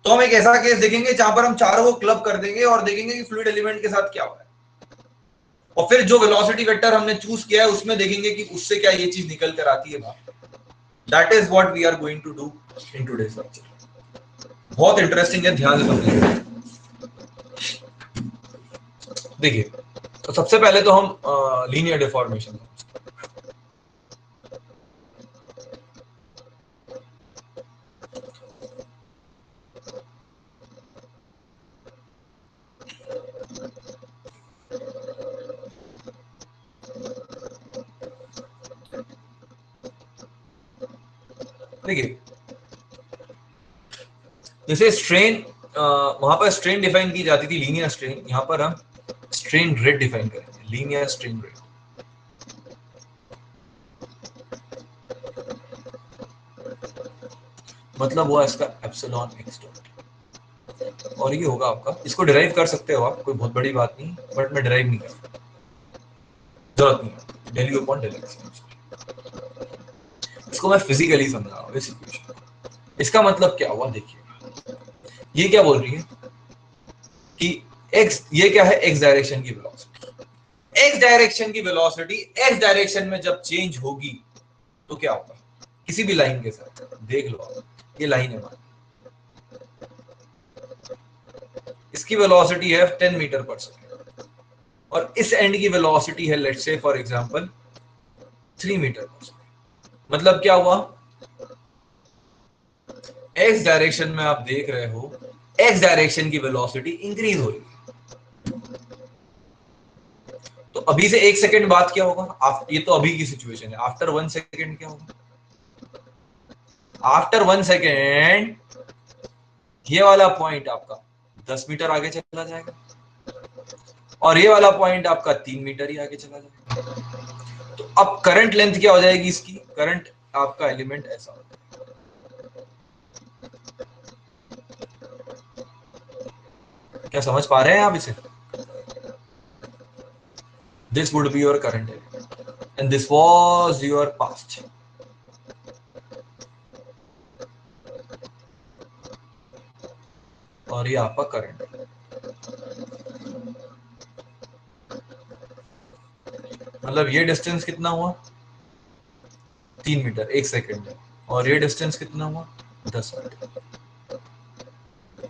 तो हम एक ऐसा केस देखेंगे जहां पर हम चारों को क्लब कर देंगे और देखेंगे कि फ्लूइड एलिमेंट के साथ क्या हो रहा है, और फिर जो वेलोसिटी वेक्टर हमने चूज किया है उसमें देखेंगे कि उससे क्या ये चीज निकल कर आती है बाहर। That is what we are going to do in today's lecture. बहुत इंटरेस्टिंग है, ध्यान से समझिए। देखिए, तो सबसे पहले तो हम लीनियर डिफॉर्मेशन, देखिए जैसे स्ट्रेन, वहां पर स्ट्रेन डिफाइन की जाती थी लीनियर स्ट्रेन, यहां पर हम स्ट्रेन रेट डिफाइन करेंगे, लीनियर स्ट्रेन रेट। मतलब हुआ इसका एप्सिलॉन एक्स डॉट, और ये होगा आपका, इसको डिराइव कर सकते हो आप, कोई बहुत बड़ी बात नहीं, बट मैं डिराइव नहीं कर सकता, जरूरत नहीं, del u upon del x. इसको मैं फिजिकली समझा रहा हूँ इस इक्वेशन। इसका मतलब क्या हुआ, देखिए ये क्या बोल रही है कि x, ये क्या है, x डायरेक्शन की वेलोसिटी, x डायरेक्शन की वेलोसिटी x डायरेक्शन में जब चेंज होगी तो क्या होगा, किसी भी लाइन के साथ देख लो आप, ये लाइन है मान, इसकी वेलोसिटी है 10 मीटर पर सेकेंड, और इस एंड की वेलोसिटी है let's say for example 3 meter per second. मतलब क्या हुआ, x डायरेक्शन में आप देख रहे हो x डायरेक्शन की वेलोसिटी इंक्रीज हो रही है। तो अभी से 1 सेकंड बाद क्या होगा, ये तो अभी की सिचुएशन है, आफ्टर 1 सेकंड क्या होगा, आफ्टर 1 सेकेंड ये वाला पॉइंट आपका 10 मीटर आगे चला जाएगा, और ये वाला पॉइंट आपका 3 मीटर ही आगे चला जाएगा। तो अब करंट लेंथ क्या हो जाएगी इसकी, करंट आपका एलिमेंट ऐसा हो जाएगा, क्या समझ पा रहे हैं आप इसे, this would be your current element and this was your past, और ये आपका करंट। मतलब ये डिस्टेंस कितना हुआ, 3 मीटर 1 सेकंड में, और ये डिस्टेंस कितना हुआ, 10 मीटर।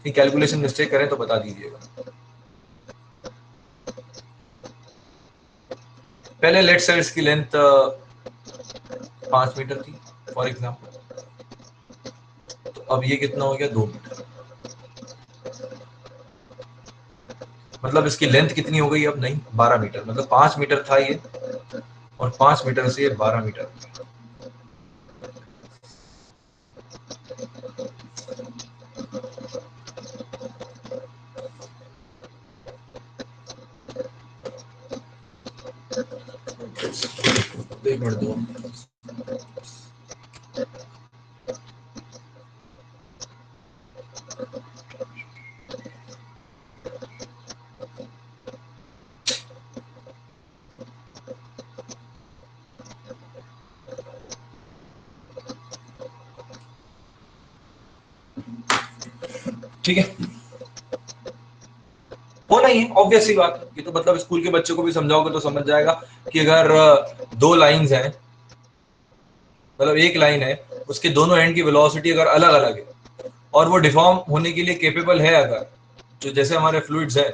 कैलकुलेशन मिस्टेक करें तो बता दीजिएगा। पहले लेट से इसकी लेंथ 5 मीटर थी फॉर एग्जाम्पल, तो अब ये कितना हो गया 2 मीटर। मतलब इसकी लेंथ कितनी हो गई अब, नहीं 12 मीटर, मतलब 5 मीटर था ये और 5 मीटर से ये 12 मीटर। एक मिनट दो। ठीक है, होना ही है, ऑब्वियस सी बात है। ये तो मतलब स्कूल के बच्चों को भी समझाओगे तो समझ जाएगा कि अगर दो लाइंस हैं, मतलब एक लाइन है, उसके दोनों एंड की वेलोसिटी अगर अलग अलग है और वो डिफॉर्म होने के लिए केपेबल है, अगर जो जैसे हमारे फ्लूइड्स है,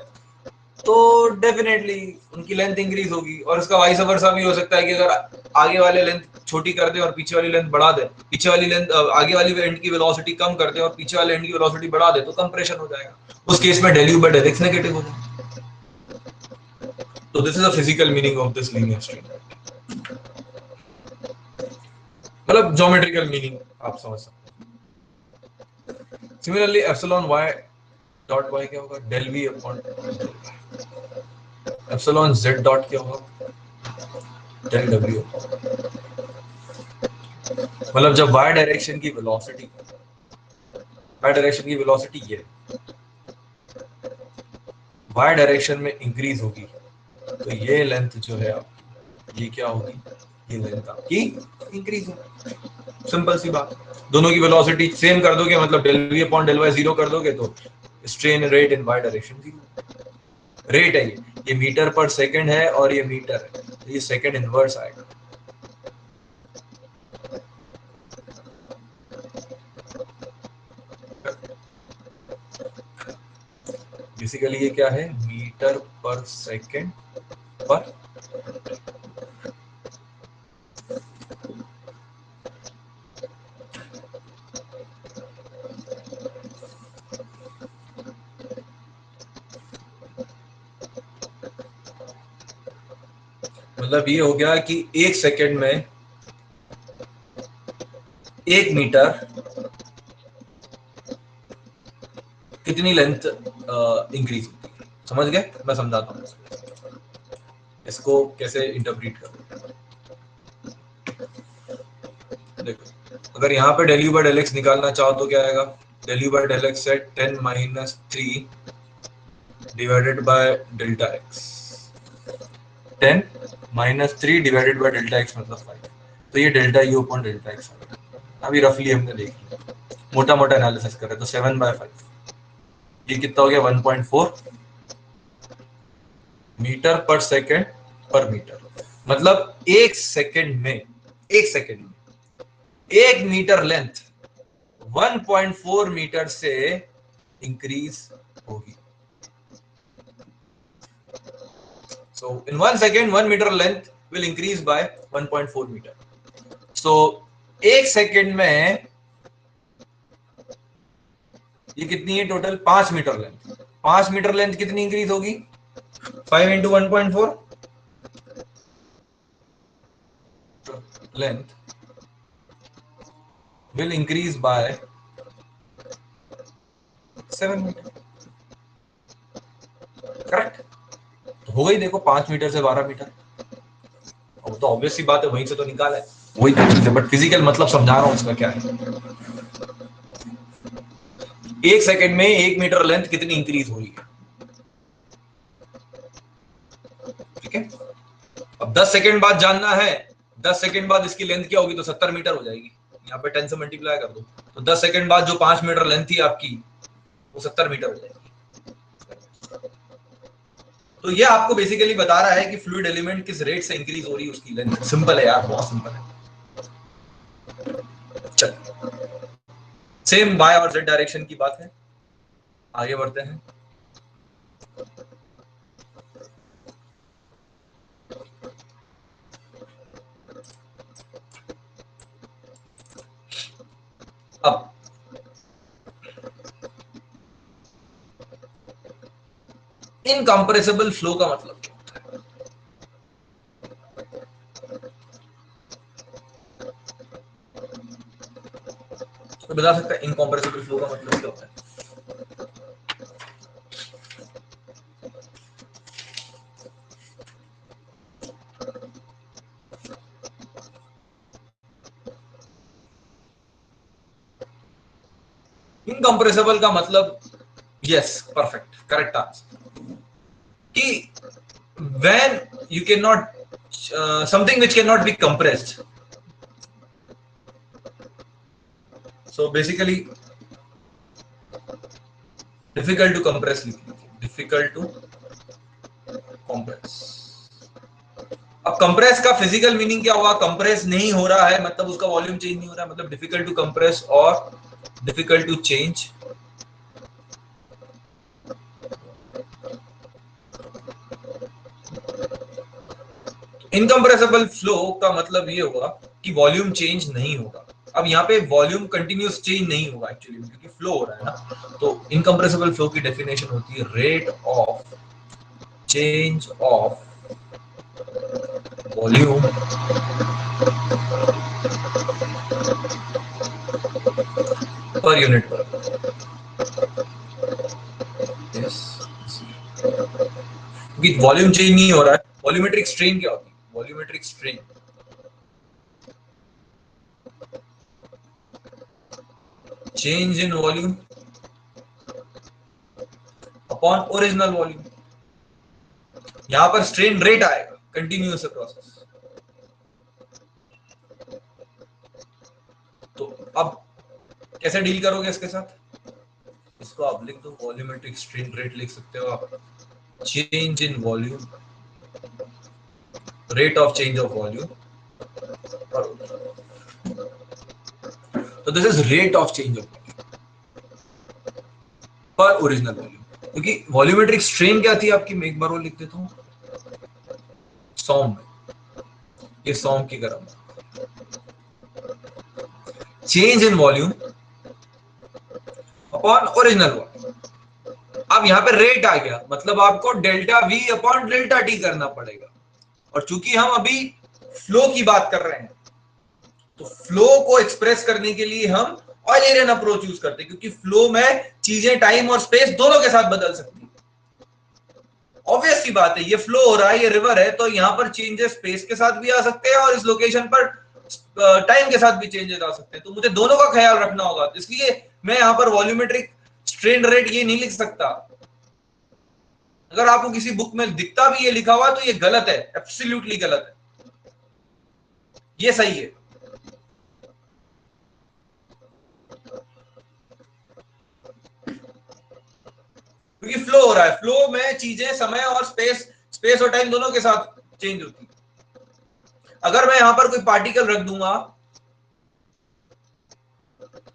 तो डेफिनेटली उनकी लेंथ इंक्रीज होगी। और इसका वाइस वर्सा भी हो सकता है कि अगर आगे वाले लेंथ छोटी कर दे और पीछे वाली लेंथ बढ़ा दे, पीछे वाली लेंथ आगे वाली एंड की वेलोसिटी कम कर दे और पीछे वाले एंड की वेलोसिटी बढ़ा दे, तो कंप्रेशन हो जाएगा। उस केस में del u by del x negative हो जाएगा। तो this is the physical meaning of this linear stream, मतलब ज्योमेट्रिकल मीनिंग आप समझ सकते हैं। Similarly epsilon y dot y क्या होगा, del v upon epsilon z dot क्या होगा, del w। मतलब जब y डायरेक्शन की वेलोसिटी ये y डायरेक्शन में इंक्रीज होगी, तो ये लेंथ जो है आपकी, ये क्या होगी, ये लेंथ आपकी इंक्रीज होगी। सिंपल सी बात, दोनों की वेलोसिटी सेम कर दोगे, मतलब del v upon del y zero कर दोगे, तो strain rate in y direction zero. Rate है ये मीटर पर सेकंड है और ये मीटर है, तो ये सेकंड इनवर्स आएगा। बेसिकली ये क्या है, मीटर पर सेकंड पर, मतलब ये हो गया कि एक सेकंड में 1 मीटर कितनी लेंथ इंक्रीज होती है। समझ गए, मैं समझाता हूँ इसको कैसे इंटरप्रीट करूँ। देखो, अगर यहाँ पे del u by del x निकालना चाहो तो क्या आएगा, del u by del x है 10 minus 3 divided by delta x, 10 minus 3 divided by delta x मतलब 5, तो ये delta u upon delta x आएगा। अभी रफली हमने देख लिया, मोटा मोटा एनालिसिस करें तो 7/5, ये कितना हो गया 1.4 मीटर पर सेकेंड पर मीटर। मतलब एक सेकेंड में 1 मीटर लेंथ 1.4 मीटर से इंक्रीज होगी। So in 1 second 1 meter length will increase by 1.4 meter. So एक सेकेंड में ये कितनी है total, 5 meter length. 5 meter length कितनी इंक्रीज होगी, 5 into 1.4 length will increase by 7 meter. Correct, तो हो गई देखो 5 मीटर से 12 मीटर। अब तो ऑब्वियस सी बात है, वहीं से तो निकाला है, वही तो चीज है, बट फिजिकल मतलब समझा रहा हूं उसका क्या है। एक सेकंड में 1 मीटर लेंथ कितनी इंक्रीज हो रही है, ठीक है। अब 10 सेकंड बाद जानना है, 10 सेकंड बाद इसकी लेंथ क्या होगी, तो 70 मीटर हो जाएगी। यहाँ पे 10 से मल्टीप्लाई कर दो, तो 10 सेकंड बाद जो 5 मीटर लेंथ थी आपकी, वो 70 मीटर हो जाएगी। तो ये आपको बेसिकली बता रहा है कि फ्लूइड एलिमेंट किस रेट से इंक्रीज हो रही है उसकी लेंथ। सिंपल है यार, बहुत सिंपल है। चल, सेम बाय और जेड डायरेक्शन की बात है, आगे बढ़ते हैं। इनकंप्रेसिबल फ्लो का मतलब क्या होता है? तो बता सकता है इनकंप्रेसिबल फ्लो का मतलब क्या होता है? इनकंप्रेसिबल का मतलब, यस, परफेक्ट, करेक्ट आंसर, कि when you cannot something which cannot be compressed, so basically difficult to compress, difficult to compress. अब कंप्रेस का फिजिकल मीनिंग क्या होगा? कंप्रेस नहीं हो रहा है मतलब उसका वॉल्यूम चेंज नहीं हो रहा है, मतलब डिफिकल्ट टू कंप्रेस और difficult to change. Incompressible flow का मतलब ये होगा कि वॉल्यूम चेंज नहीं होगा। अब यहाँ पे वॉल्यूम कंटिन्यूस चेंज नहीं होगा एक्चुअली, क्योंकि फ्लो हो रहा है ना। तो इनकंप्रेसिबल फ्लो की डेफिनेशन होती है rate of change of volume per unit पर। क्योंकि वॉल्यूम चेंज नहीं हो रहा है। वॉल्यूमेट्रिक स्ट्रेन क्या होती है? Volumetric strain change in volume upon original volume. यहां पर स्ट्रेन रेट आएगा, कंटिन्यूअस प्रोसेस। तो अब कैसे डील करोगे इसके साथ? इसको आप लिख दो, वॉल्यूमेट्रिक स्ट्रेन रेट लिख सकते हो आप, change in volume, rate of change of volume. तो this is rate of change of volume पर ओरिजिनल वॉल्यूम। क्योंकि वॉल्यूमेट्रिक स्ट्रेन क्या थी आपकी, मैं एक बार वो लिख देता हूं, सॉम, ये सॉम की गरम, change in volume upon original volume. अब यहां पे रेट आ गया, मतलब आपको delta we upon delta T करना पड़ेगा। और चूंकि हम अभी फ्लो की बात कर रहे हैं, तो फ्लो को एक्सप्रेस करने के लिए हम ऑयलरियन अप्रोच यूज करते हैं, क्योंकि फ्लो में चीजें टाइम और स्पेस दोनों के साथ बदल सकती है। ऑब्वियस सी बात है, ये फ्लो हो रहा है, ये रिवर है, तो यहां पर चेंजेस स्पेस के साथ भी आ सकते हैं और इस लोकेशन पर टाइम के साथ भी चेंजेस आ सकते हैं। तो मुझे दोनों का ख्याल रखना होगा, इसलिए मैं यहां पर वॉल्यूमेट्रिक स्ट्रेन रेट ये नहीं लिख सकता। अगर आपको किसी बुक में दिखता भी ये लिखा हुआ तो ये गलत है, एब्सोल्युटली गलत है, ये सही है। क्योंकि फ्लो हो रहा है, फ्लो में चीजें समय और स्पेस और टाइम दोनों के साथ चेंज होती है। अगर मैं यहां पर कोई पार्टिकल रख दूंगा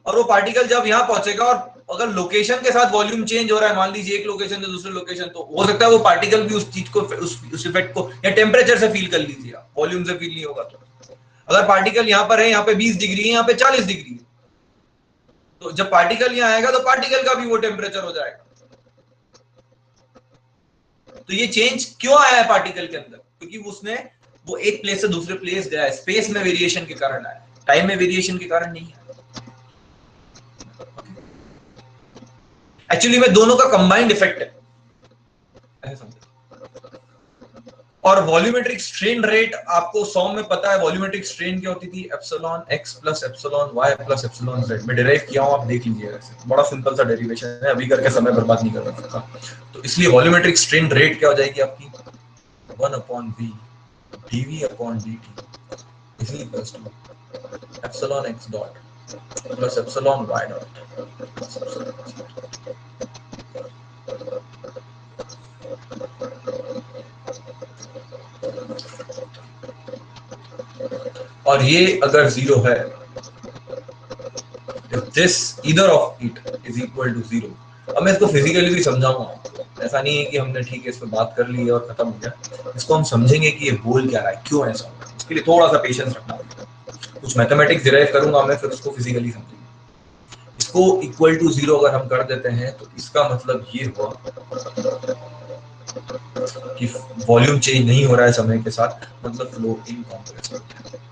और वो पार्टिकल जब यहां पहुंचेगा और अगर लोकेशन के साथ वॉल्यूम चेंज हो रहा है, मान लीजिए एक लोकेशन से दूसरे लोकेशन, तो हो सकता है वो पार्टिकल भी उस चीज को, उस इफेक्ट को या टेम्परेचर से फील कर लीजिए आप, वॉल्यूम से फील नहीं होगा। तो अगर पार्टिकल यहां पर है, यहाँ पे 20 डिग्री है, यहाँ पे 40 डिग्री है, तो जब पार्टिकल यहां आएगा तो पार्टिकल का भी वो टेम्परेचर हो जाएगा। तो ये चेंज क्यों आया है पार्टिकल के अंदर? क्योंकि उसने वो एक प्लेस से दूसरे प्लेस गया है, स्पेस में वेरिएशन के कारण आया, टाइम में वेरिएशन के कारण नहीं है। एक्चुअली में दोनों का कंबाइंड इफेक्ट है, ऐसे समझो। और वॉल्यूमेट्रिक स्ट्रेन रेट आपको सॉम में पता है, वॉल्यूमेट्रिक स्ट्रेन क्या होती थी? Epsilon x plus epsilon y plus epsilon z में डिराइव किया हूं, आप देख लीजिएगा। बड़ा सिंपल सा डेरिवेशन है, अभी करके समय बर्बाद नहीं कर सकता। तो इसलिए वॉल्यूमेट्रिक स्ट्रेन रेट क्या हो जाएगी आपकी? 1/v dv upon dt is equals to epsilon x dot plus epsilon y dot plus epsilon z। और ये अगर जीरो है, if this either of it is equal to zero। अब मैं इसको फिजिकली भी समझाऊंगा, ऐसा नहीं है कि हमने ठीक है इस पर बात कर ली और खत्म हो गया। इसको हम समझेंगे कि ये बोल क्या रहा है, क्यों ऐसा हो रहा है। उसके लिए थोड़ा सा पेशेंस रखना पड़ेगा, कुछ मैथमेटिक्स डिराइव करूंगा मैं, फिर उसको फिजिकली समझेंगे। इसको इक्वल टू जीरो अगर हम कर देते हैं तो इसका मतलब ये हुआ कि वॉल्यूम चेंज नहीं हो रहा है समय के साथ, मतलब फ्लो इनकम्प्रेसिबल है।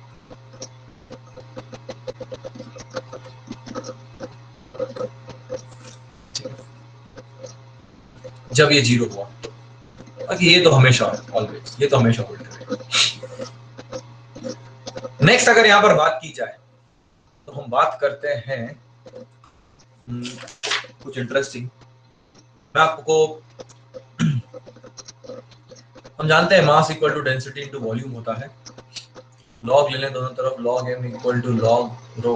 जब ये जीरो हुआ, बाकी ये तो हमेशा ऑलवेज, ये तो हमेशा होल्ड करेगा। नेक्स्ट अगर यहाँ पर बात की जाए तो हम बात करते हैं कुछ इंटरेस्टिंग। मैं आपको, हम जानते हैं mass equal to density into volume होता है। लॉग ले लें दोनों तरफ, log M equal to log rho.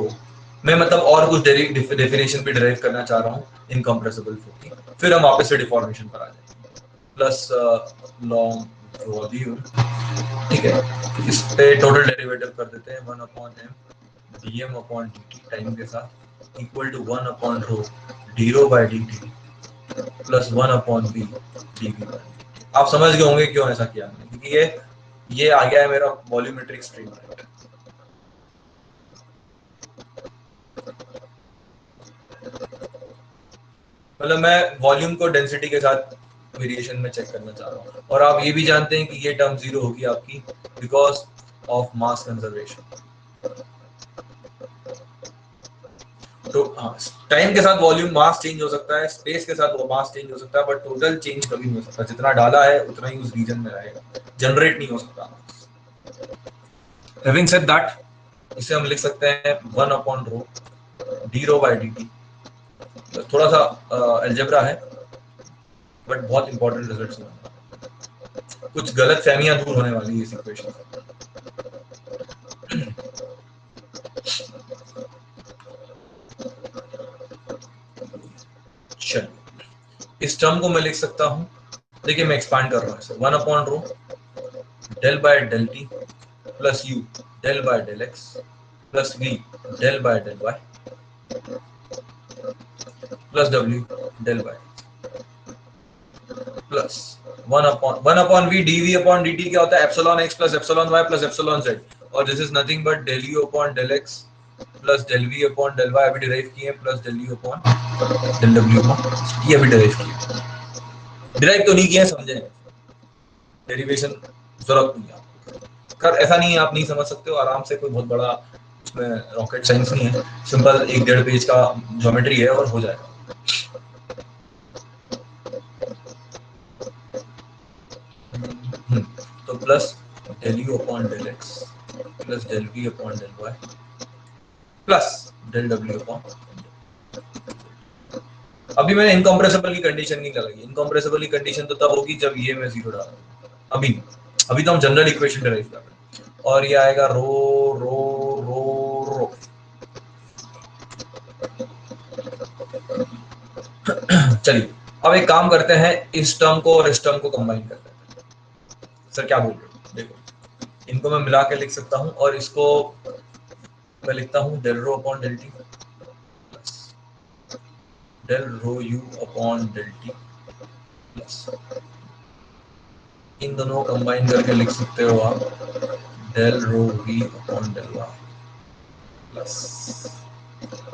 मैं मतलब और कुछ डेफिनेशन भी डिराइव करना चाह रहा हूँ इनकम्प्रेसिबल फ्लो की, फिर हम वापस से डिफॉर्मेशन पर आ जाएंगे। प्लस लॉग वॉल्यूम, ठीक है, इस पे टोटल डेरिवेटिव कर देते हैं 1 upon m dm upon dt time के साथ equal to 1 upon rho d rho by dt plus 1 upon b dv by dt। आप समझ गए होंगे क्यों ऐसा किया मैंने, क्योंकि ये आ गया है मेरा वॉल्यूमेट्रिक स्ट्रीम रेट। मतलब मैं वॉल्यूम को डेंसिटी के साथ वेरिएशन में चेक करना चाह रहा हूँ, और आप ये भी जानते हैं कि ये टर्म जीरो होगी आपकी बिकॉज ऑफ मास कंजर्वेशन। तो हाँ, टाइम के साथ वॉल्यूम मास चेंज हो सकता है, स्पेस के साथ वो मास चेंज हो सकता है, बट टोटल चेंज कभी नहीं हो सकता। जितना डाला है उतना ही उस रीजन में रहेगा, जनरेट नहीं हो सकता। हैविंग सेड दैट, इसे हम लिख सकते हैं 1 upon rho d rho by dt। थोड़ा सा अलजेब्रा है बट बहुत इंपॉर्टेंट रिजल्ट्स होंगे, कुछ गलत फहमियां दूर होने वाली है इस इक्वेशन से। चलिए, इस टर्म को मैं लिख सकता हूं, देखिए मैं एक्सपांड कर रहा हूं इसे, 1 upon rho del by del T plus you del by del x plus we del by del Y plus W del by plus 1 upon v dv upon dt क्या होता है, epsilon x plus epsilon y plus epsilon z, और this is nothing but del u upon del x plus del v upon del y अभी derive किए, plus del u upon del w upon, ये अभी derive किए। Derive तो नहीं किए, समझे, डेरिवेशन जरूरत नहीं है कर, ऐसा नहीं है आप नहीं समझ सकते हो, आराम से, कोई बहुत बड़ा उसमें रॉकेट साइंस नहीं है, सिंपल 1-1.5 पेज का ज्योमेट्री है और हो जाएगा। तो plus del u upon del x plus del v upon del Y plus del डब्ल्यू अपॉन, अभी मैंने इनकम्प्रेसिबल की कंडीशन नहीं लगाई। इनकम्प्रेसिबल की कंडीशन तो तब होगी जब ये मैं जीरो डालूंगा, अभी तो हम जनरल इक्वेशन डिराइव कर रहे हैं, और ये आएगा रो रो रो रो। चलिए अब एक काम करते हैं, इस टर्म को और इस टर्म को कंबाइन करते हैं। सर क्या बोल रहे हो, देखो इनको मैं मिला के लिख सकता हूं, और इसको मैं लिखता हूं del rho upon del T plus del rho u upon del T plus, इन दोनों को कंबाइन करके लिख सकते हो आप del rho v upon del Y plus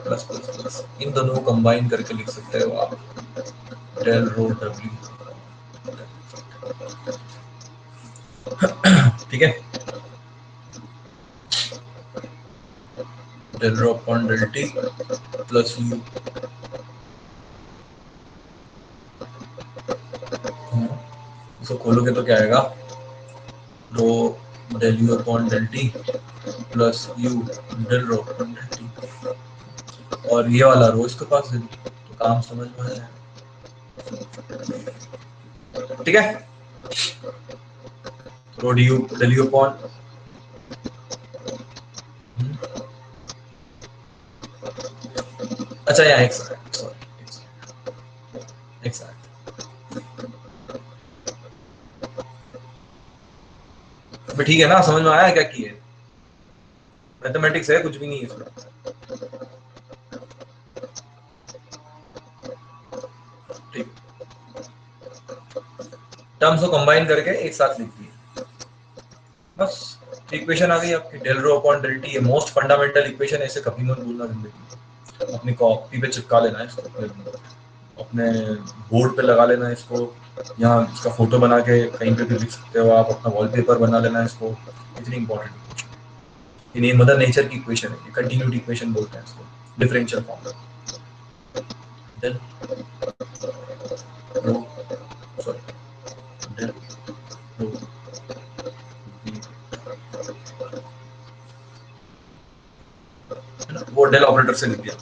plus plus plus, इन दोनों को कंबाइन करके लिख सकते हो आप डेल रो डब्ल्यू, ठीक है, del rho upon del T plus u, इसको खोलोगे तो क्या आएगा, rho del u upon del T plus you del rho upon del t, और ये वाला रो इसके पास है, तो काम समझ में आया, ठीक है। Rho d u del u upon, अच्छा यहाँ एक सेकंड, सॉरी एक सेकंड, ठीक है ना, समझ में आया क्या किए, मैथमेटिक्स है, कुछ भी नहीं है इसमें। ठीक, टर्म्स को कंबाइन करके एक साथ लिख दिए, बस इक्वेशन आ गई आपकी, del rho upon del t. ये मोस्ट फंडामेंटल इक्वेशन, ऐसे कभी मत भूलना जिंदगी में, अपनी कॉपी पे चिपका लेना है इसको, अपने बोर्ड पे लगा लेना इसको, यहाँ इसका फोटो बना के कहीं पे भी लिख सकते हो आप, अपना वॉलपेपर बना लेना इसको, इतनी इंपॉर्टेंट ये मदर नेचर की इक्वेशन है, कंटिन्यूटी इक्वेशन बोलते हैं इसको, डिफरेंशियल फॉर्मूला। देन रो सॉरी डेल रो वो डेल ऑपरेटर से लिख दिया,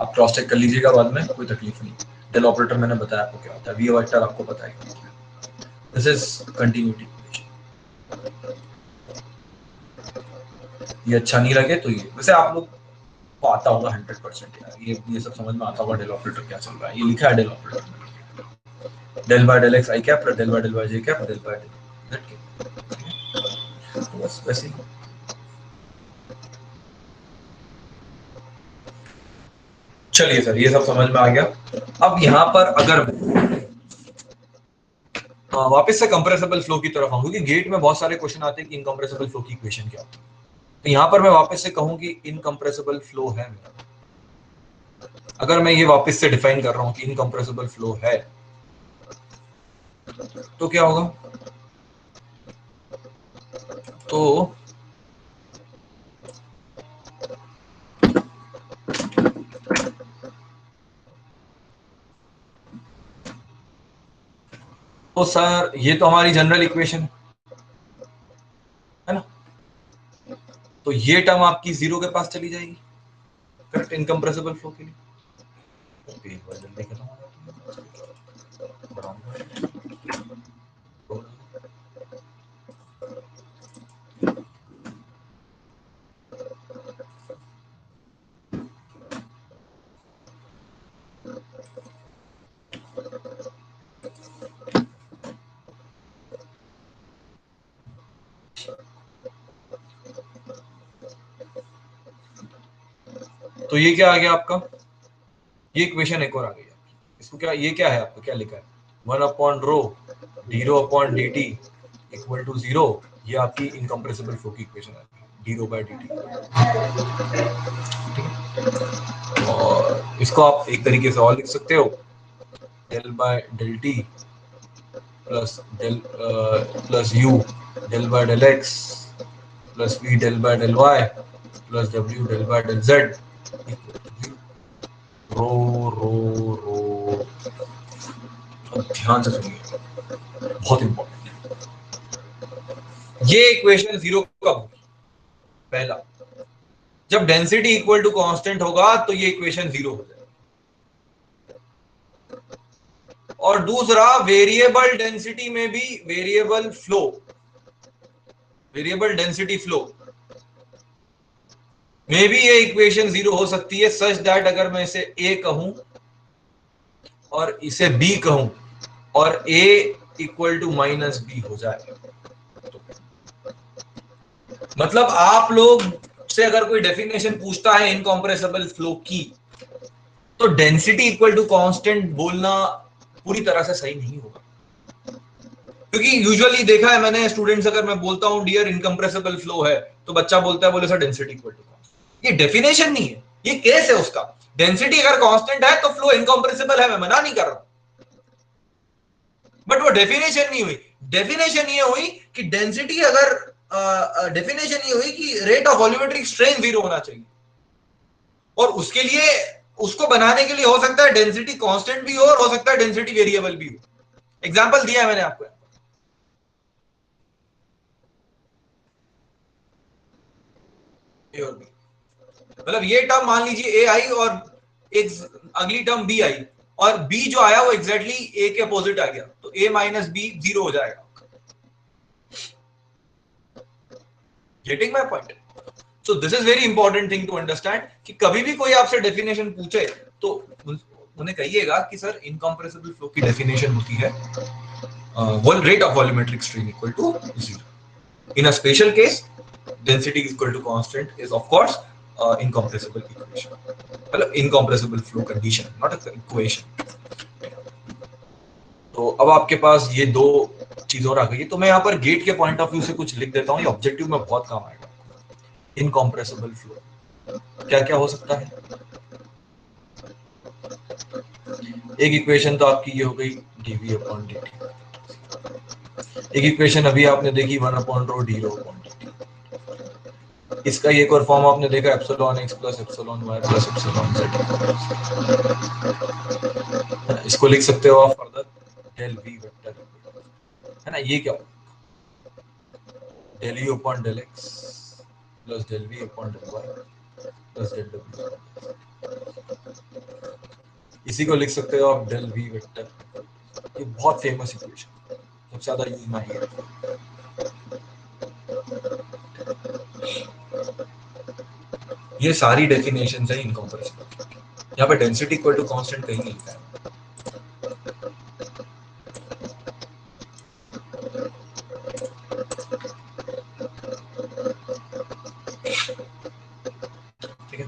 आप क्रॉस चेक कर लीजिएगा बाद में, कोई तकलीफ नहीं। डेल ऑपरेटर मैंने बताया आपको क्या होता है, वी वेक्टर आपको पता है। This is continuity equation. ये अच्छा नहीं लगे तो ये, वैसे आप लोग को आता होगा 100% यार, ये सब समझ में आता होगा डेल ऑपरेटर क्या चल रहा है। ये लिखा है डेल ऑपरेटर में, del by del x i cap plus del by j cap del by z cap, तो बस वैसे ही। चलिए सर, ये सब समझ में आ गया। अब यहाँ पर अगर वापस से कंप्रेसिबल फ्लो की तरफ आऊं, क्योंकि गेट में बहुत सारे क्वेश्चन आते हैं कि इनकंप्रेसिबल फ्लो की इक्वेशन क्या होती है, तो यहाँ पर मैं वापस से कहूं कि इनकंप्रेसिबल फ्लो है मेरा, अगर मैं ये वापस से डिफाइन कर रहा हूं कि इनकंप्रेसिबल फ्लो है, तो क्या होगा? तो सर ये तो हमारी जनरल इक्वेशन है ना, तो ये टर्म आपकी जीरो के पास चली जाएगी, करेक्ट, इनकंप्रेसिबल फ्लो के लिए। तो एक बार जल्दी खत्म हो तो ये क्या आ गया आपका, ये इक्वेशन एक और आ गई आपकी, इसको क्या, ये क्या है आपका, क्या लिखा है, 1/रो d rho upon d t equal to 0, ये आपकी इनकंप्रेसिबल फ्लो की इक्वेशन है, d rho by d t. और इसको आप एक तरीके से और लिख सकते हो, del by del T plus del plus you del by del x plus we del by del Y plus W del by del z, rho rho rho. ध्यान से सुनिए, बहुत इंपॉर्टेंट, ये इक्वेशन जीरो कब होगी? पहला, जब डेंसिटी इक्वल टू कांस्टेंट होगा तो ये इक्वेशन जीरो हो जाएगी, और दूसरा वेरिएबल डेंसिटी में भी, वेरिएबल डेंसिटी फ्लो में भी ये इक्वेशन जीरो हो सकती है, सच दैट अगर मैं इसे ए कहूं और इसे बी कहूं और ए इक्वल टू माइनस बी हो जाए, तो मतलब आप लोग से अगर कोई डेफिनेशन पूछता है इनकंप्रेसिबल फ्लो की, तो डेंसिटी इक्वल टू कांस्टेंट बोलना पूरी तरह से सही नहीं होगा, क्योंकि यूजुअली देखा है मैंने स्टूडेंट्स, अगर मैं बोलता हूं डियर इनकंप्रेसिबल फ्लो है, तो बच्चा बोलता है, बोले sir density equal to constant. ये डेफिनेशन नहीं है, ये केस है उसका। डेंसिटी अगर कांस्टेंट है तो फ्लो इनकंप्रेसिबल है, मैं मना नहीं कर रहा, बट वो डेफिनेशन नहीं हुई। डेफिनेशन ये हुई कि डेंसिटी अगर डेफिनेशन ये हुई कि rate of volumetric strain zero होना चाहिए, और उसके लिए, उसको बनाने के लिए हो सकता है डेंसिटी कांस्टेंट भी हो और हो सकता है डेंसिटी वेरिएबल भी हो। एग्जांपल दिया है मैंने आपको, ए और बी, मतलब ये टर्म मान लीजिए ए आई और एक अगली टर्म बी आई, और बी जो आया वो एग्जैक्टली ए के अपोजिट आ गया, तो ए माइनस बी जीरो हो जाएगा। Getting my point? So this is very important thing to understand कि कभी भी कोई आपसे डेफिनेशन पूछे तो उन्हें कहिएगा कि सर इनकंप्रेसिबल फ्लो की डेफिनेशन होती है rate of volumetric strain equal to zero. In a special case density equal to constant is of course incompressible equation, मतलब incompressible flow condition, not a equation. तो अब आपके पास ये दो चीज और आ गई, तो मैं यहाँ पर गेट के पॉइंट ऑफ व्यू से कुछ लिख देता हूँ, ये ऑब्जेक्टिव में बहुत काम आएगा। इनकंप्रेसिबल फ्लो क्या क्या हो सकता है? एक इक्वेशन तो आपकी ये हो गई dv अपॉन dt। एक इक्वेशन अभी आपने देखी 1 अपॉन रो d रो अपॉन dt। इसका एक और फॉर्म आपने देखा epsilon x plus epsilon y plus epsilon z। है ना, इसको लिख सकते हो आप फर्दर डेल v वेक्टर, है ना। ये क्या del u upon del x plus del v upon del y plus del w। इसी को लिख सकते हो आप डेल v वेक्टर। ये बहुत फेमस इक्वेशन, सबसे ज्यादा यूज में आई है। ये सारी डेफिनेशन है इनकॉम्प्रेसिबल। यहाँ पे डेंसिटी इक्वल टू कांस्टेंट कहीं नहीं लिखा है। ठीक है,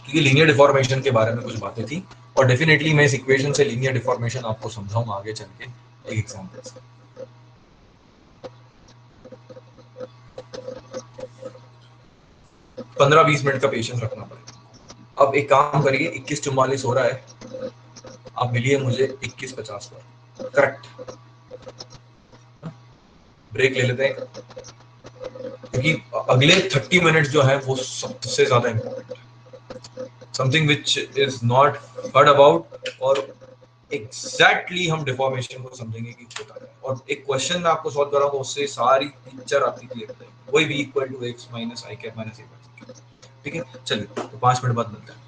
क्योंकि लीनियर डिफॉर्मेशन के बारे में कुछ बातें थी, और डेफिनेटली मैं इस इक्वेशन से लीनियर डिफॉर्मेशन आपको समझाऊंगा आगे चल के एक एग्जांपल से। 15-20 मिनट का पेशेंस रखना पड़ेगा। अब एक काम करिए, 21:44 हो रहा है, आप मिलिए मुझे 21:50 पर करेक्ट। ब्रेक ले लेते हैं, क्योंकि अगले 30 मिनट जो है वो सबसे ज्यादा इंपॉर्टेंट है। Something which is not heard about, और एग्जैक्टली हम डिफॉर्मेशन को समझेंगे कि होता है। और एक क्वेश्चन मैं आपको सॉल्व कराऊंगा, उससे सारी पिक्चर आपकी क्लियर हो जाएगी। वही भी equal to x minus I cap minus A. ठीक है, चलिए तो 5 मिनट बाद मिलते हैं।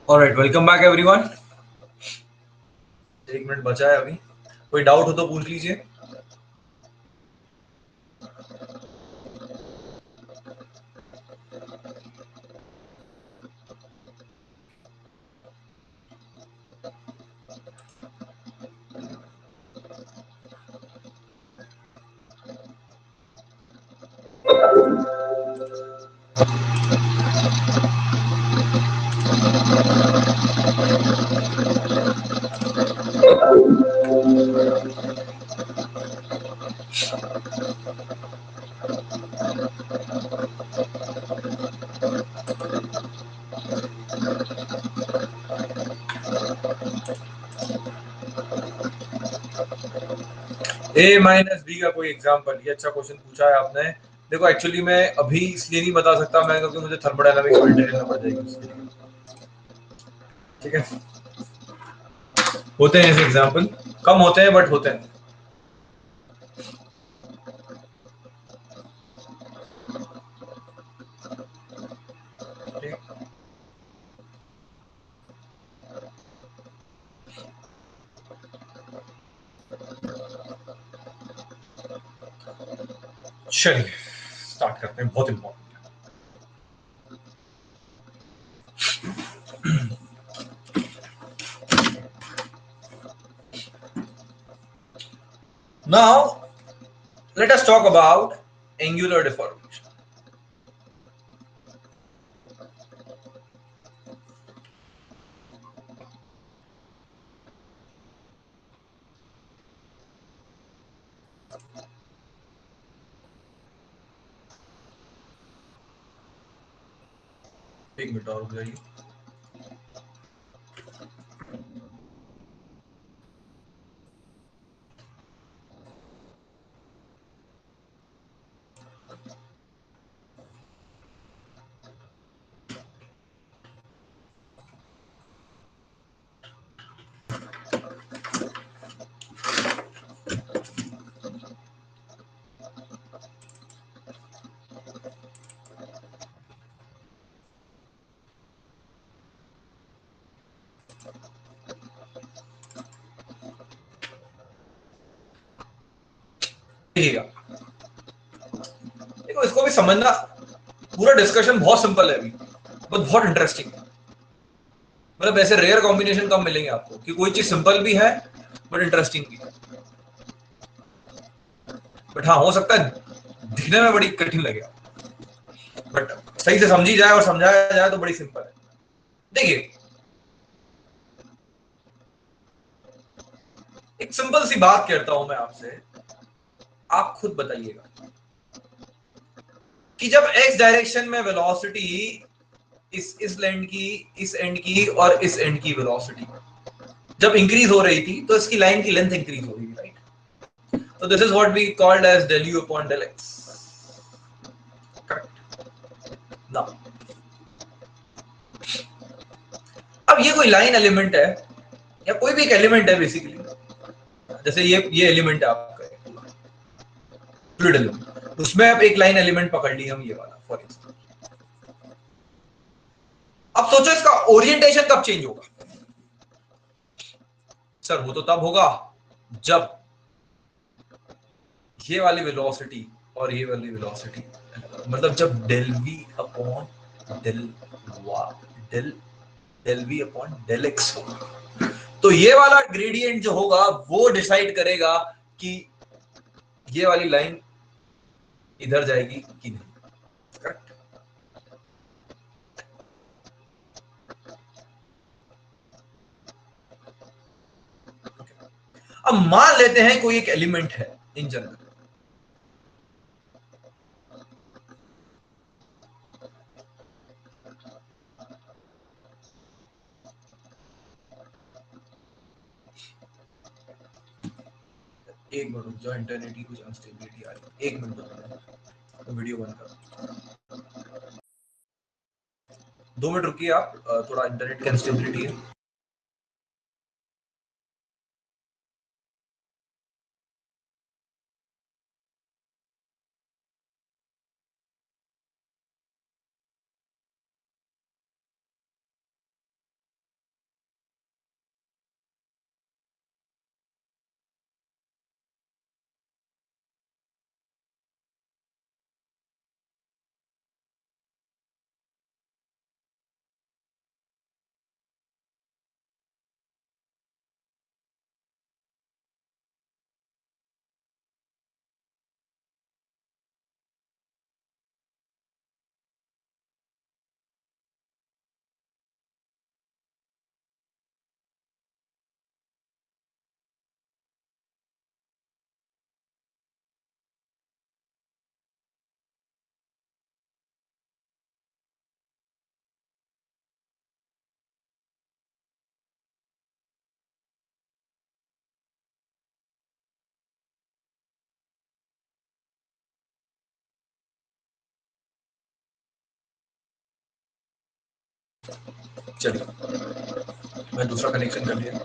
Alright, welcome back everyone. 1 minute बचा है अभी, कोई डाउट हो तो पूछ लीजिए। ए माइनस बी का कोई एग्जाम्पल, ये अच्छा क्वेश्चन पूछा है आपने। देखो एक्चुअली मैं अभी इसलिए नहीं बता सकता मैं, क्योंकि मुझे थर्मोडायनामिक्स में डिटेल में पड़ जाएगी। ठीक है, होते हैं ऐसे एग्जाम्पल, कम होते हैं बट होते हैं। चलिए स्टार्ट करते हैं, बहुत important. Now let us talk about angular deformation. एक मिनट और रुक जाइए। देखिएगा, देखो इसको भी समझना, पूरा डिस्कशन बहुत सिंपल है अभी, बहुत इंटरेस्टिंग। मतलब ऐसे रेयर कॉम्बिनेशन कम मिलेंगे आपको कि कोई चीज सिंपल भी है बट इंटरेस्टिंग भी है। बट हाँ, हो सकता है दिखने में बड़ी कठिन लगे, बट सही से समझी जाए और समझाया जाए तो बड़ी सिंपल है। देखिए, एक सिंपल सी बात कहता हूं मैं आपसे, आप खुद बताइएगा कि जब एक्स डायरेक्शन में वेलोसिटी इस एंड की, इस एंड की और इस एंड की वेलोसिटी जब इंक्रीज हो रही थी तो इसकी लाइन की लेंथ इंक्रीज हो रही थी, राइट? तो this is what we called as del u upon del x। Correct ना? अब ये कोई लाइन एलिमेंट है या कोई भी एक एलिमेंट है बेसिकली, जैसे ये एलिमेंट है आपका फ्लूइड एलिमेंट, उसमें अब एक लाइन एलिमेंट पकड़ ली हम, ये वाला फॉर एग्जांपल। अब सोचो इसका ओरिएंटेशन कब चेंज होगा? सर वो तो तब होगा जब ये वाली वेलोसिटी और ये वाली वेलोसिटी, मतलब जब del v upon del del del v upon del x होगा, तो ये वाला ग्रेडियंट जो होगा वो डिसाइड करेगा कि ये वाली लाइन इधर जाएगी कि नहीं। करेक्ट। अब मान लेते हैं कोई एक एलिमेंट है इन जनरल, एक मिनट रुक जाओ, इंटरनेट की कुछ अनस्टेबिलिटी आ रही है, एक मिनट रुको, वीडियो बंद करो, 2 मिनट रुकिए आप, थोड़ा इंटरनेट की अनस्टेबिलिटी है। चलिए मैं दूसरा कनेक्शन कर लिया।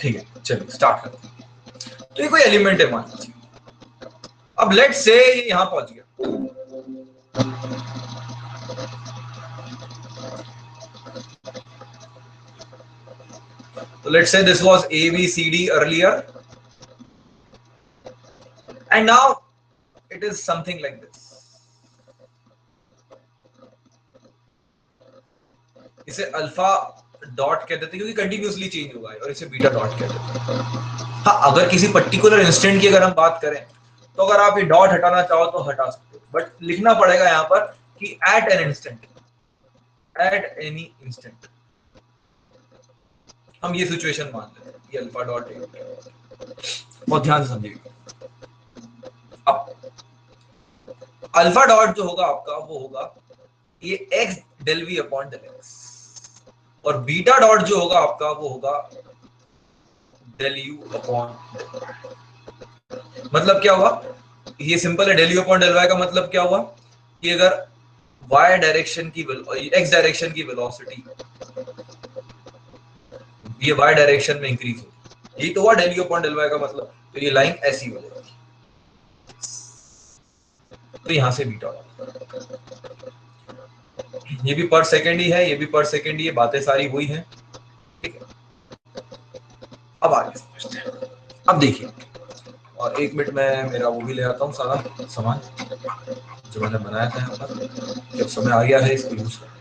ठीक है, चलिए स्टार्ट करते हैं। तो ये कोई एलिमेंट है मान लीजिए, अब लेट्स से ये यहां पहुंच गया, तो let's say this was A B C D earlier and now it is something like this. इसे अल्फा डॉट कहते थे क्योंकि कंटिन्यूअसली चेंज होगा, और इसे बीटा डॉट कहते हैं। हाँ, अगर किसी पर्टिकुलर इंस्टेंट की अगर हम बात करें तो अगर आप ये डॉट हटाना चाहो तो हटा सकते हो, बट लिखना पड़ेगा यहाँ पर कि at an instant, at any instant. हम ये सिचुएशन मान लेते हैं, ये अल्फा डॉट है, बहुत ध्यान से समझिएगा। अब अल्फा डॉट जो होगा आपका वो होगा ये x del v upon del x, और बीटा डॉट जो होगा आपका वो होगा डेल यू अपॉन, मतलब क्या हुआ, ये सिंपल है, del u upon del y का मतलब क्या हुआ कि अगर y डायरेक्शन की x डायरेक्शन की वेलोसिटी ये y डायरेक्शन में इंक्रीज होगी, यही तो हुआ del u upon del y का मतलब। तो ये लाइन ऐसी हो जाएगी, तो यहां से बीटा, ये भी पर सेकंड ही है, ये भी पर सेकंड ही है, बातें सारी वही हैं, ठीक है। अब आगे समझते हैं। अब देखिए, और 1 मिनट में मेरा वो भी ले आता हूँ सारा सामान जो मैंने बनाया था यहाँ पर, जब समय आ गया है इसको यूज करने।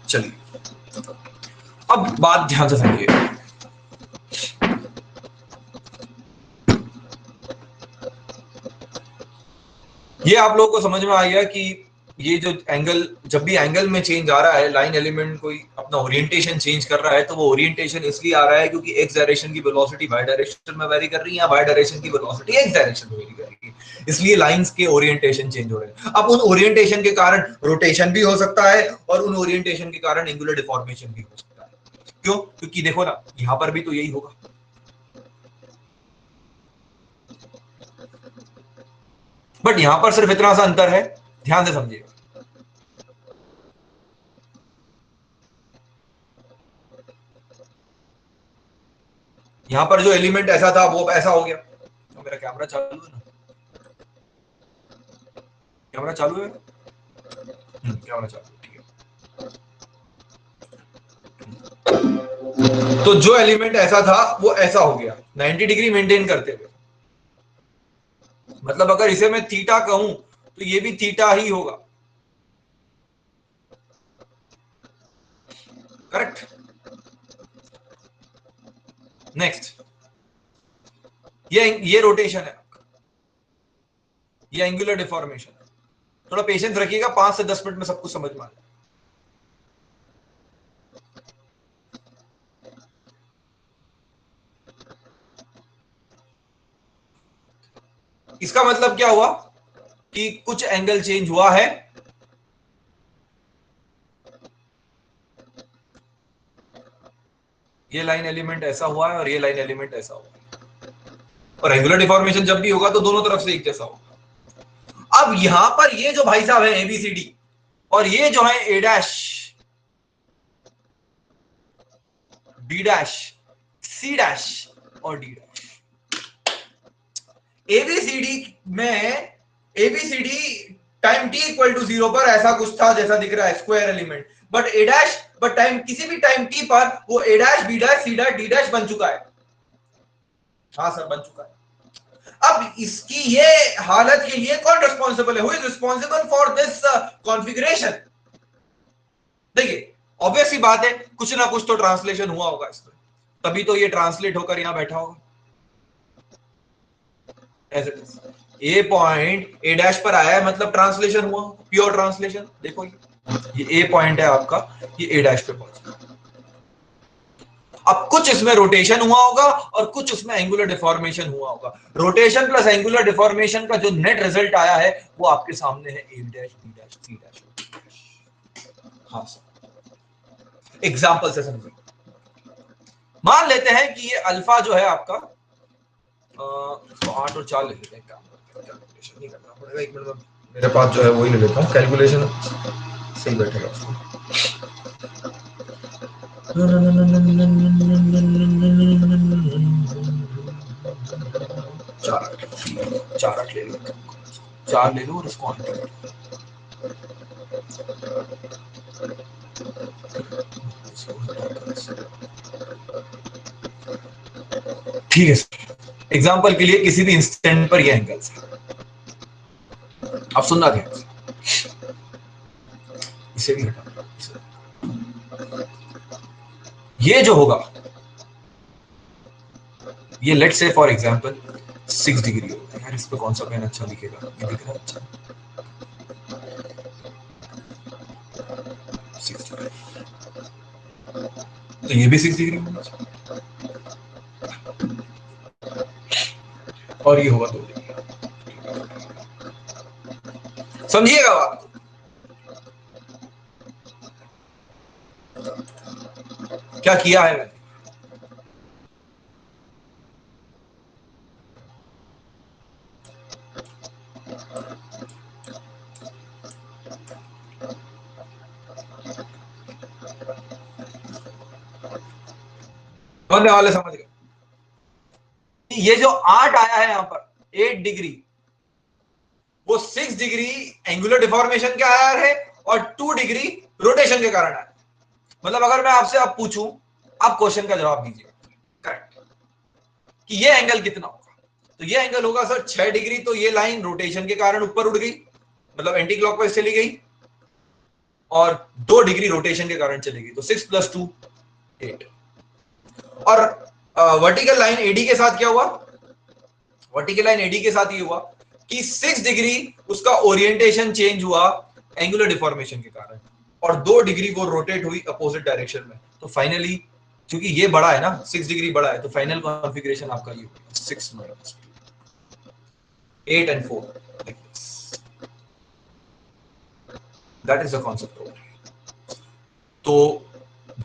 चलिए अब बात ध्यान से समझिए, ये आप लोगों को समझ में आ गया कि ये जो एंगल, जब भी एंगल में चेंज आ रहा है, लाइन एलिमेंट कोई अपना ओरिएंटेशन चेंज कर रहा है, तो वो ओरिएंटेशन इसलिए आ रहा है क्योंकि एक्स डायरेक्शन की वेलोसिटी वाई डायरेक्शन में वेरी कर रही है, या वाई डायरेक्शन की वेलोसिटी एक्स डायरेक्शन में वेरी कर रही है, इसलिए लाइंस के ओरिएंटेशन चेंज हो रहे हैं। अब उन ओरिएंटेशन के कारण रोटेशन भी हो सकता है और उन ओरिएंटेशन के कारण एंगुलर डिफॉर्मेशन भी हो सकता है। क्यों? क्योंकि देखो ना, यहां पर भी तो यही होगा, बट यहां पर सिर्फ इतना सा अंतर है, ध्यान से समझिएगा। यहां पर जो एलिमेंट ऐसा था वो ऐसा हो गया। तो मेरा कैमरा चालू है ना? कैमरा चालू है? कैमरा चालू है, ठीक है। तो जो एलिमेंट ऐसा था वो ऐसा हो गया 90 डिग्री मेंटेन करते हुए। मतलब अगर इसे मैं थीटा कहूं तो ये भी थीटा ही होगा, करेक्ट। नेक्स्ट, ये रोटेशन है, ये एंगुलर डिफॉर्मेशन है। थोड़ा पेशेंस रखिएगा, 5 से 10 मिनट में सब कुछ समझ में आ जाएगा। इसका मतलब क्या हुआ कि कुछ एंगल चेंज हुआ है, ये लाइन एलिमेंट ऐसा हुआ है और ये लाइन एलिमेंट ऐसा हुआ है, और एंगुलर डिफॉर्मेशन जब भी होगा तो दोनों तरफ से एक जैसा होगा। अब यहां पर ये जो भाई साहब है एबीसीडी, और ये जो है A dash, B dash, C dash और डी डैश, एबीसीडी में ABCD time t equal to 0 पर ऐसा कुछ था जैसा दिख रहा है, square element, but A dash, but time किसी भी टाइम टी पर वो A dash, B dash, C dash, D dash बन चुका है। हाँ सर, बन चुका है। अब इसकी ये हालत के लिए कौन रिस्पॉन्सिबल है? Who is responsible for this configuration? देखिए, ऑब्वियस सी बात है, कुछ ना कुछ तो ट्रांसलेशन हुआ होगा इसमें, तभी तो ये ट्रांसलेट होकर यहां बैठा होगा। As it is, a point a dash पर आया है, मतलब ट्रांसलेशन हुआ, प्योर ट्रांसलेशन। देखो ये ए पॉइंट है आपका, ये ए डैश पे पहुंचा। अब कुछ इसमें रोटेशन हुआ होगा और कुछ उसमें एंगुलर डिफॉर्मेशन हुआ होगा। रोटेशन प्लस एंगुलर डिफॉर्मेशन का जो नेट रिजल्ट आया है वो आपके सामने है, A dash, B dash, C dash. हाँ सर, एग्जांपल से समझिए। मान लेते हैं कि ये अल्फा जो है आपका 8 और 4 ले लेते हैं, कैलकुलेशन नहीं करना पड़ेगा, एक मिनट में मेरे पास जो है वही ले लेता हूँ, कैलकुलेशन सही बैठेगा उसको। 4 ले लो, 4 ले लो और इसको ठीक है। एग्जांपल के लिए किसी भी इंस्टेंट पर ये एंगल्स है, अब सुनना ध्यान से, इसे भी हटा, ये जो होगा ये लेट से फॉर एग्जांपल 6 डिग्री होगा। यार इस पे कौन सा पेन अच्छा दिखेगा? ये दिख रहा है अच्छा, 6 डिग्री, तो ये भी 6 डिग्री होगा और ये होगा 2 डिग्री। समझिएगा बात, क्या किया है मैंने? समझने वाले समझ गए। ये जो 8 आया है यहां पर 8 डिग्री, वो 6 डिग्री एंगुलर डिफॉर्मेशन के कारण है और 2 डिग्री रोटेशन के कारण है। मतलब अगर मैं आपसे अब पूछूं, आप क्वेश्चन का जवाब दीजिए करेक्ट, कि ये एंगल कितना होगा, तो ये एंगल होगा सर 6 डिग्री। तो ये लाइन रोटेशन के कारण ऊपर उड़ गई, मतलब एंटी क्लॉकवाइज चली गई, और 2 डिग्री रोटेशन के कारण चली गई, तो 6 + 2 8। और वर्टिकल लाइन एडी के साथ क्या हुआ? वर्टिकल लाइन एडी के साथ ये हुआ कि 6 डिग्री उसका ओरिएंटेशन चेंज हुआ एंगुलर डिफॉर्मेशन के कारण, और 2 डिग्री वो रोटेट हुई अपोजिट डायरेक्शन में। तो फाइनली क्योंकि ये बड़ा है ना, 6 डिग्री बड़ा है, तो फाइनल कॉन्फ़िगरेशन आपका ये होगा 6 minus 8 and 4 like this. That is the concept over here. तो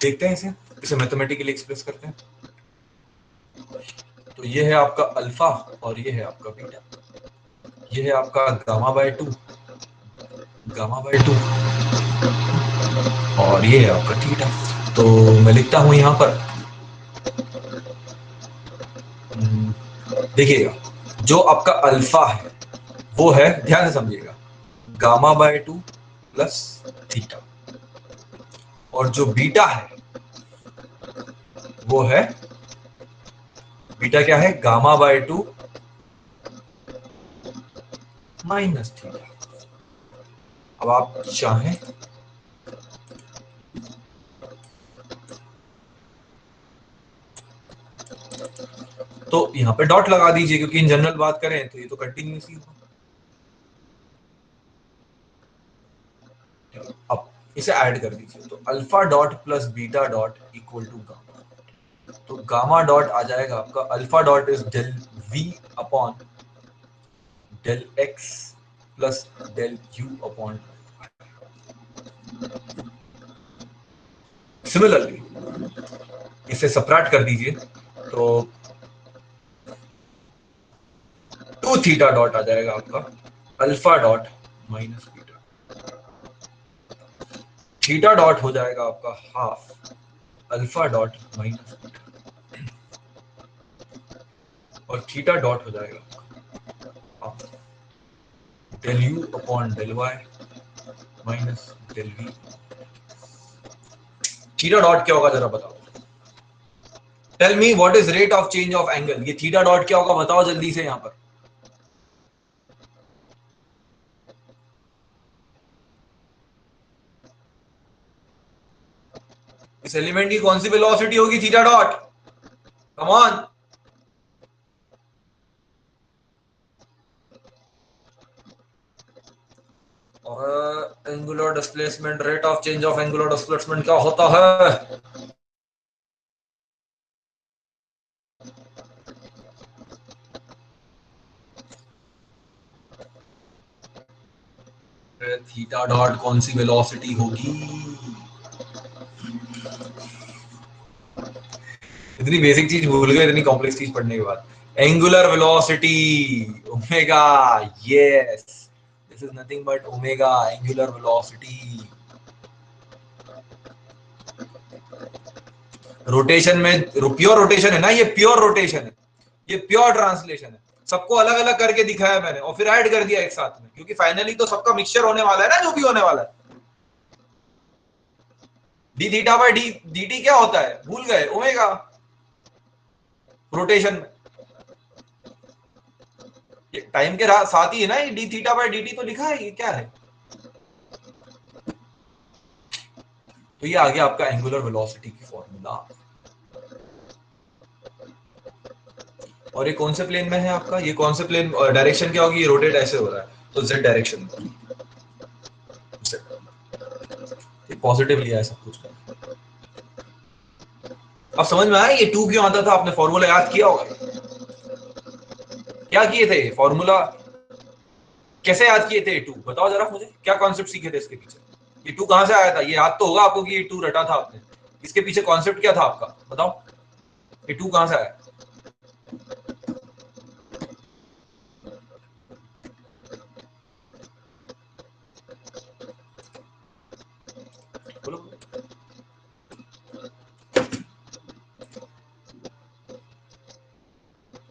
देखते हैं इसे मैथमेटिकली एक्सप्रेस करते हैं। तो ये है आपका अल्फा और ये है आपका बीटा, ये है आपका गामा/2 और ये है आपका थीटा। तो मैं लिखता हूं यहां पर, देखिएगा जो आपका अल्फा है वो है, ध्यान से समझिएगा, गामा/2 प्लस थीटा, और जो बीटा है वो है, बीटा क्या है, गामा/2 माइनस थीटा। अब आप चाहें तो यहां पे डॉट लगा दीजिए, क्योंकि इन जनरल बात करें तो ये तो कंटिन्यूस ही होगा। अब इसे ऐड कर दीजिए, तो alpha dot plus beta dot equal to gamma. तो गामा डॉट आ जाएगा आपका, alpha dot is del v upon del x plus del u upon. Similarly इसे सबट्रैक्ट कर दीजिए, तो 2 थीटा डॉट आ जाएगा आपका, alpha dot minus beta. Theta dot हो जाएगा आपका half alpha dot minus beta, और थीटा डॉट हो जाएगा half del u upon del y minus del we. Theta dot क्या होगा जरा बताओ, tell me what is rate of change of angle. ये थीटा डॉट क्या होगा बताओ जल्दी से यहां पर। इस एलिमेंट की कौन सी वेलोसिटी होगी थीटा डॉट, कम ऑन। और angular displacement, rate of change of angular displacement क्या होता है? थीटा डॉट कौन सी वेलोसिटी होगी? इतनी बेसिक चीज भूल गए इतनी कॉम्प्लेक्स चीज पढ़ने के बाद। Angular velocity omega, yes, this is nothing but omega, angular velocity. Rotation में प्योर रोटेशन है ना, ये प्योर रोटेशन है, ये प्योर ट्रांसलेशन है। सबको अलग अलग करके दिखाया मैंने और फिर ऐड कर दिया एक साथ में, क्योंकि फाइनली तो सबका मिक्सचर होने वाला है ना, जो भी होने वाला है। D theta by D D क्या होता है भूल गए, ओमेगा, रोटेशन में टाइम के साथ ही है ना, ये D theta by d T तो लिखा है, ये क्या है? तो ये आ गया आपका एंगुलर वेलोसिटी की फॉर्मूला। और ये कौन से प्लेन में है आपका, ये कौन से प्लेन, डायरेक्शन क्या होगी, ये रोटेट ऐसे हो रहा है, तो जेड डायरेक्शन में, ये पॉजिटिव लिया है सब कुछ का। अब समझ में आया ये 2 क्यों आता था? आपने फॉर्मूला याद किया होगा, क्या किए थे फॉर्मूला, कैसे याद किए थे 2 बताओ जरा मुझे, क्या कॉन्सेप्ट सीखे थे इसके पीछे? ये 2 कहां से आया था? ये याद तो होगा आपको कि ये 2 रटा था आपने, इसके पीछे कॉन्सेप्ट क्या था आपका बताओ, ये 2 कहां से आया?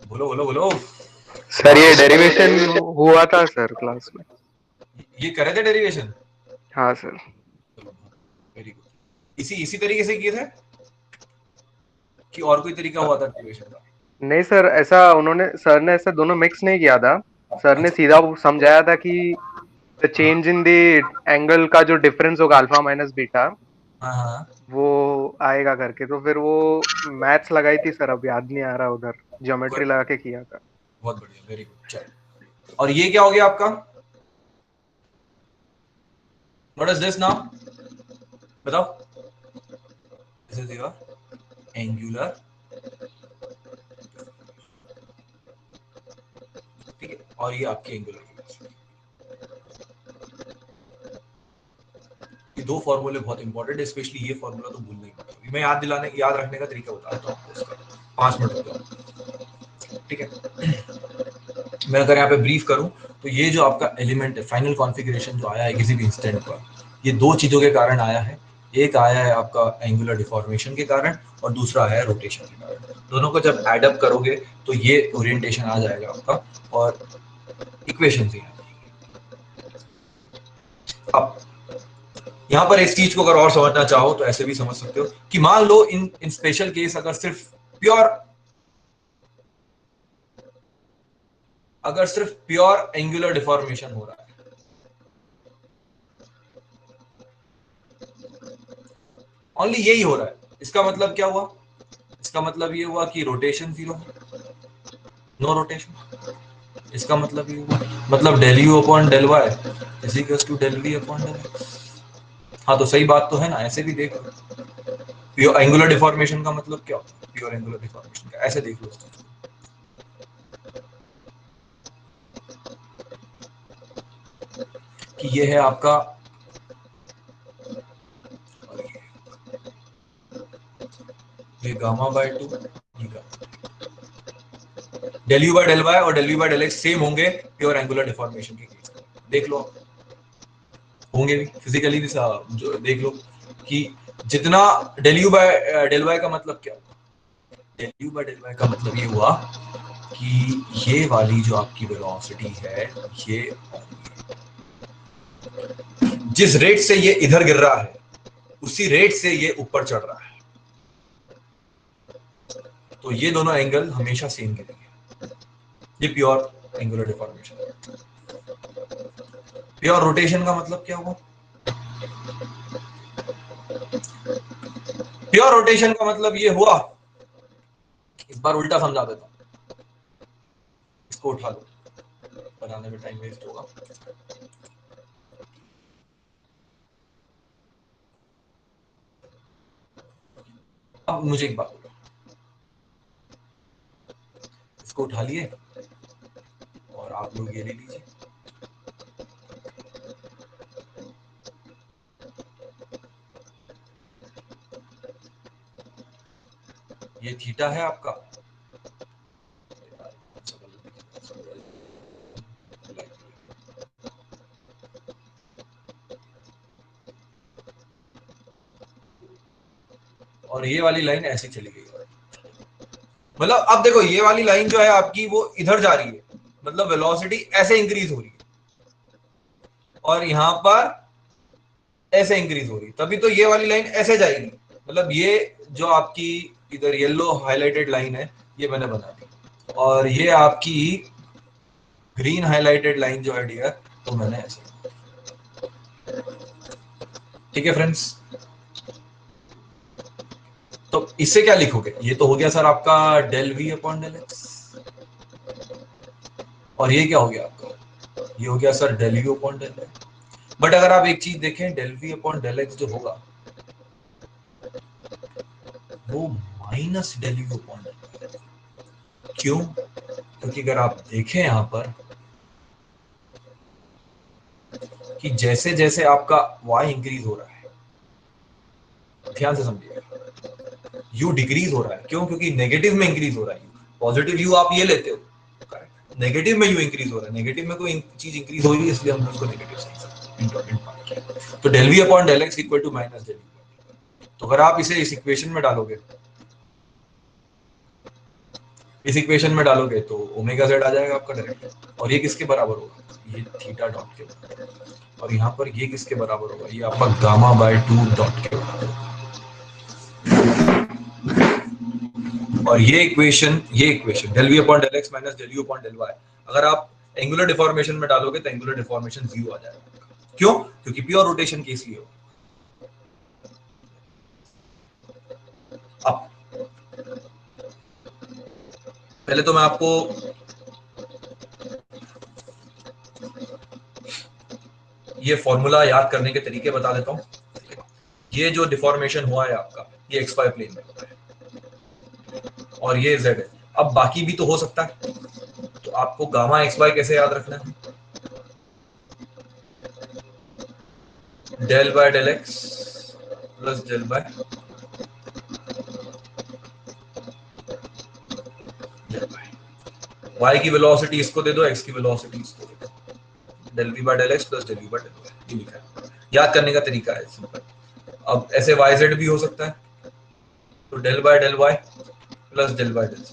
बोलो बोलो बोलो बोलो। सर ये डेरिवेशन हुआ था सर क्लास में। ये करे थे डेरिवेशन? हाँ सर। Very good. इसी इसी तरीके से किए थे कि और कोई तरीका हुआ था डेरिवेशन का? नहीं सर, ऐसा उन्होंने, सर ने ऐसा दोनों मिक्स नहीं किया था। सर ने अच्छा, सीधा समझाया था कि द हाँ चेंज इन द एंगल का जो डिफरेंस होगा अल्फा माइनस बीटा, हाँ हाँ, वो आएगा करके। तो फिर वो मैथ्स लगाई थी सर, अब याद नहीं आ रहा, उधर ज्योमेट्री लगा के किया था। बहुत बढ़िया, वेरी गुड। चलो, और ये क्या हो गया आपका? व्हाट इज दिस नाउ, बताओ। दिस इज योर एंगुलर, ठीक है, और ये आपकी एंगुलर वेलोसिटी। ये दो फॉर्मूले बहुत इंपॉर्टेंट है, स्पेशली ये फॉर्मूला तो भूलना ही मत। मैं याद रखने का तरीका बताता हूँ आपको इसका। 5 मिनट रुक जाओ, ठीक है। मैं अगर यहाँ पे ब्रीफ करूं तो ये जो आपका एलिमेंट है, फाइनल कॉन्फ़िगरेशन जो आया है किसी भी इंस्टेंट पर, ये दो चीजों के कारण आया है। एक आया है आपका एंगुलर डिफॉर्मेशन के कारण, और दूसरा आया है रोटेशन के कारण। दोनों को जब एड अप करोगे तो ये ओरिएंटेशन आ जाएगा आपका, और इक्वेशन ही आ जाएगी। अब यहाँ पर इस चीज को अगर और समझना चाहो तो ऐसे भी समझ सकते हो कि मान लो इन इन स्पेशल केस अगर सिर्फ प्योर एंगुलर डिफॉर्मेशन हो रहा है, ओनली यही हो रहा है, इसका मतलब क्या हुआ? इसका मतलब ये हुआ कि रोटेशन जीरो है, नो रोटेशन। इसका मतलब ये हुआ, मतलब del u upon del y is equal to del v upon del x. हाँ तो सही बात तो है ना, ऐसे भी देख लो। प्योर एंगुलर डिफॉर्मेशन का मतलब क्या होता है? प्योर एंगुलर डिफॉर्मेशन का ऐसे देख लो इस चीज को कि ये है आपका, ये gamma by 2, del u by del y और del u by del x same होंगे प्योर एंगुलर डिफॉर्मेशन के केस में। देख लो, होंगे भी फिजिकली भी, जो देख लो कि जितना del u by del y का मतलब क्या हुआ? Del u by del y का मतलब ये हुआ कि ये वाली जो आपकी वेलोसिटी है, ये जिस रेट से ये इधर गिर रहा है उसी रेट से ये ऊपर चढ़ रहा है, तो ये दोनों एंगल हमेशा सेम गिरेंगे। ये pure angular deformation. Pure rotation का मतलब क्या हुआ? प्योर रोटेशन का मतलब ये हुआ, इस बार उल्टा समझा देता हूं, इसको उठा लो, बनाने में टाइम वेस्ट होगा। अब मुझे एक बात बोलो, इसको उठा लिए और आप लोग ये ले लीजिए, ये थीटा है आपका, और ये वाली लाइन ऐसी चली गई। मतलब अब देखो, ये वाली लाइन जो है आपकी वो इधर जा रही है, मतलब वेलोसिटी ऐसे इंक्रीज हो रही है, और यहां पर ऐसे इंक्रीज हो रही है, तभी तो ये वाली लाइन ऐसे जाएगी। मतलब ये जो आपकी इधर येलो हाईलाइटेड लाइन है, ये मैंने बना दी, और ये आपकी ग्रीन हाईलाइटेड लाइन जो है डियर, तो मैंने ऐसे, ठीक है फ्रेंड्स। तो इससे क्या लिखोगे? ये तो हो गया सर आपका del v upon del x, और ये क्या हो गया आपका? ये हो गया sir del u upon del x. But अगर आप एक चीज देखें, del v upon del x जो होगा वो minus del u upon del x. क्यों? क्योंकि अगर आप देखें यहां पर कि जैसे जैसे आपका y इंक्रीज हो रहा है, ध्यान से समझिएगा, u डिक्रीज हो रहा है। क्यों? क्योंकि नेगेटिव में इंक्रीज हो रहा है। पॉजिटिव u आप ये लेते हो, नेगेटिव में u इंक्रीज हो रहा है, नेगेटिव में कोई चीज इंक्रीज हो रही है, इसलिए हमने उसको नेगेटिव साइन इंपॉर्टेंट पार्ट किया। तो del v upon del x equal to minus del u. तो अगर आप इसे इस इक्वेशन में डालोगे, तो ओमेगा जेड आ जाएगा आपका डायरेक्ट, और ये किसके बराबर होगा? ये थीटा डॉट के बराबर। और यहाँ पर ये किसके बराबर होगा? ये आपका गामा बाय 2 डॉट के बराबर। और ये equation del v upon del x minus del u upon del y, अगर आप एंगुलर डिफॉर्मेशन में डालोगे तो एंगुलर डिफॉर्मेशन जीरो आ जाएगा। क्यों? क्योंकि प्योर रोटेशन केस लिए हो। अब पहले तो मैं आपको ये फॉर्मूला याद करने के तरीके बता देता हूँ। ये जो डिफॉर्मेशन हुआ है आपका, ये एक्स वाई प्लेन में हुआ है और ये जेड है। अब बाकी भी तो हो सकता है, तो आपको गामा एक्स वाई कैसे याद रखना है? Del by del x plus del by del y. Y की वेलोसिटी इसको दे दो, एक्स की वेलोसिटी इसको दे दो, del v by del x plus del v by del y. ये लिखा है, याद करने का तरीका है सिंपल। अब ऐसे वाई जेड भी हो सकता है, तो del by del Y plus del by del.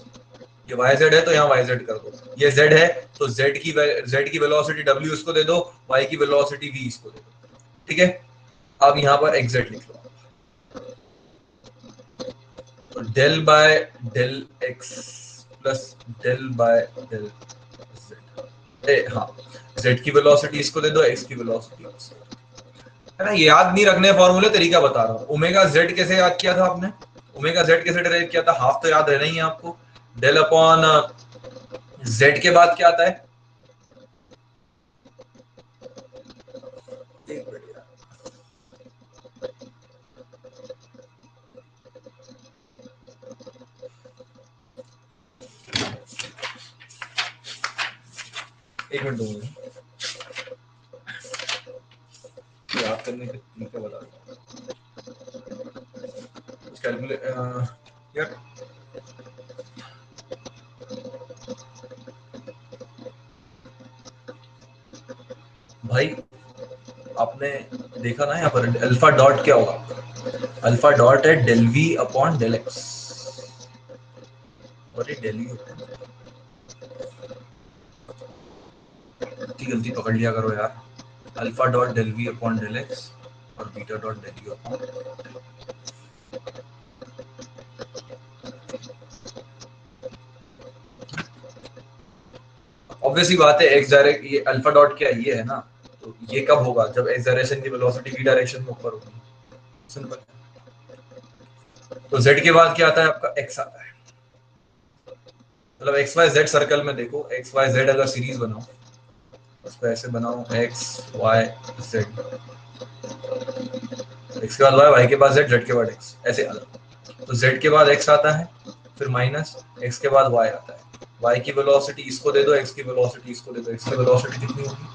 ये वाई जेड है तो यहाँ वाई जेड कर दो, ये जेड है तो जेड की वेलोसिटी डब्ल्यू इसको दे दो, वाई की वेलोसिटी वी इसको दे दो। ठीक है, अब यहाँ पर एग्जैक्ट लिख लो, तो del by del x plus del by del z. हाँ, जेड की वेलोसिटी इसको दे दो, एक्स की वेलोसिटी इसको दे दो। है ना, ये याद नहीं रखने फॉर्मूले, तरीका बता रहा हूँ। ओमेगा जेड कैसे याद किया था आपने? ओमेगा जेड कैसे डराइव किया था? हाफ तो याद रहना ही है आपको। डेल अपॉन जेड के बाद क्या आता है? एक मिनट दो मुझे याद करने के तरीका बता दूं। कुछ कैलकुलेट यार, भाई आपने देखा ना यहाँ पर अल्फा डॉट क्या होगा? अल्फा डॉट है del v upon del x, और ये डेल वी होता है। इतनी गलती पकड़ लिया करो यार। Alpha dot del v upon del x और beta dot del u upon del. Obviously बात है, एक्स डायरेक्ट, ये अल्फा डॉट क्या ये है ना, तो ये कब होगा? जब एक्स डायरेक्शन की वेलोसिटी वी डायरेक्शन में ऊपर होगी। सिंपल। तो जेड के बाद क्या आता है आपका? एक्स आता है। मतलब एक्स वाई जेड सर्कल में देखो, एक्स वाई जेड अगर सीरीज बनाओ, उसको ऐसे बनाओ एक्स वाई जेड, एक्स के बाद वाई, वाई के बाद जेड के बाद एक्स, ऐसे अलग। तो जेड के बाद एक्स आता है, फिर माइनस, एक्स के बाद वाई आता है। वाई की वेलोसिटी इसको दे दो, एक्स की वेलोसिटी इसको दे दो। एक्स की वेलोसिटी कितनी होगी?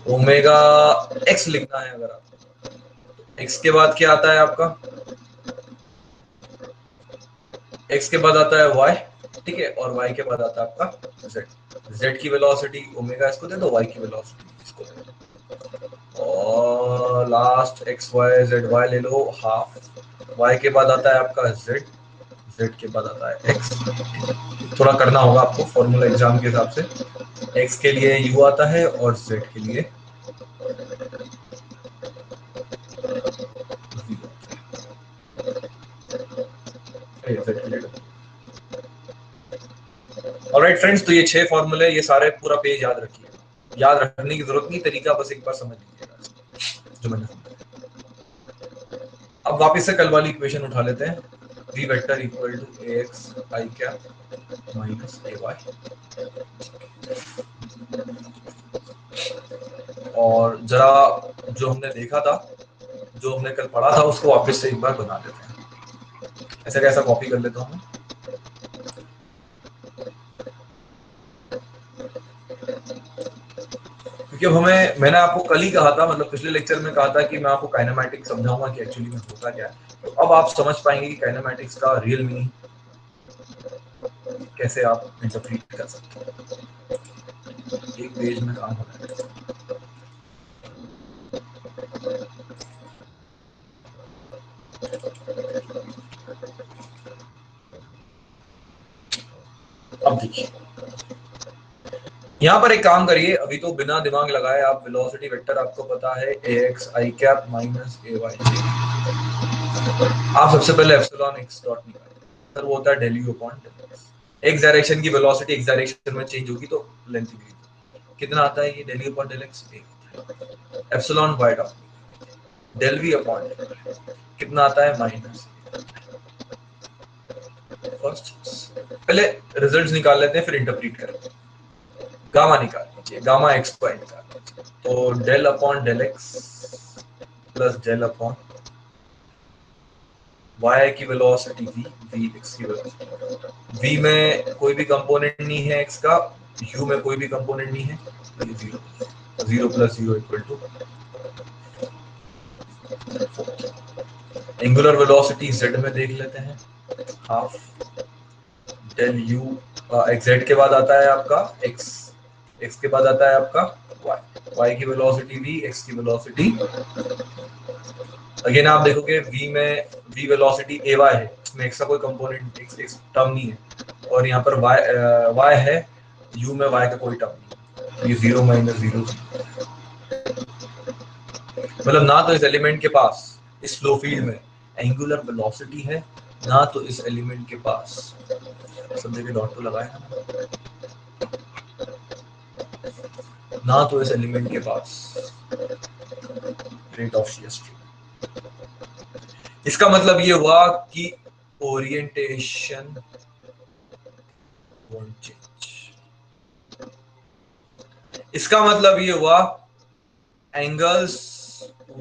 ओमेगा एक्स लिखना है अगर आपको। एक्स के बाद क्या आता है आपका? एक्स के बाद आता है वाई, ठीक है, और वाई के बाद आता है आपका जेड। जेड की वेलोसिटी ओमेगा इसको दे दो, वाई की वेलोसिटी इसको दे दो, और last x y z y ले लो हाफ। वाई के बाद आता है आपका जेड, जेड के बाद आता है एक्स। थोड़ा करना होगा आपको फॉर्मूला एग्जाम के हिसाब से। एक्स के लिए यू आता है और जेड के लिए ऑलराइट फ्रेंड्स, तो ये 6 फॉर्मूले, ये सारे पूरा पेज याद रखिए। याद रखने की जरूरत नहीं, तरीका बस एक बार समझ लीजिएगा जो मैंने समझाया। अब वापस से कल वाली इक्वेशन उठा लेते हैं। v vector equal to ax i cap minus ay, और जरा जो हमने देखा था, जो हमने कल पढ़ा था, उसको वापस से एक बार बना देते हैं। ऐसा कैसा कॉपी कर लेता हूँ। क्योंकि अब हमें, मैंने आपको कल ही कहा था, मतलब पिछले लेक्चर में कहा था कि मैं आपको काइनेमैटिक्स समझाऊंगा कि एक्चुअली में होता क्या है। तो अब आप समझ पाएंगे कि काइनेमैटिक्स का रियल मीनिंग कैसे आप इंटरप्रीट कर सकते हैं। एक पेज में काम होता है। अब देखिए, यहाँ पर एक काम करिए, अभी तो बिना दिमाग लगाए आप वेलोसिटी वेक्टर आपको पता है ax i cap minus ay। आप सबसे पहले एप्सिलॉन x डॉट निकालिए, सर वो होता है del u upon del x. X direction की वेलोसिटी एक्स डायरेक्शन में चेंज होगी तो लेंथ इंक्रीज। कितना आता है ये? Del u upon del x epsilon y dot del v upon कितना आता है? माइनस। फर्स्ट पहले रिजल्ट्स निकाल लेते हैं, फिर इंटरप्रीट करेंगे। गामा निकालिए, गामा एक्स को निकालना चाहिए। तो del upon del x plus del upon y की वेलोसिटी v, v x की वेलोसिटी। v में कोई भी कंपोनेंट नहीं है x का, u में कोई भी कंपोनेंट नहीं है, ये zero, zero plus zero equal to angular velocity z में देख लेते हैं, हाफ डेल u z के बाद आता है आपका x, x के बाद आता है आपका y, y की वेलोसिटी v, x की वेलोसिटी, अगेन आप देखोगे v में v वेलोसिटी ay है, इसमें x का कोई कंपोनेंट x टर्म नहीं है, और यहाँ पर y है, u में y का कोई टर्म नहीं, ये जीरो माइनस जीरो, मतलब ना तो इस एलिमेंट के पास इस फ्लो फील्ड में एंगुलर वेलोसिटी है, ना तो इस एलिमेंट के पास, सब जगह डॉट तो लगाया ना तो इस एलिमेंट के पास रेट ऑफ शियर स्ट्रेन। इसका मतलब ये हुआ कि ओरिएंटेशन वोंट चेंज। इसका मतलब ये हुआ angles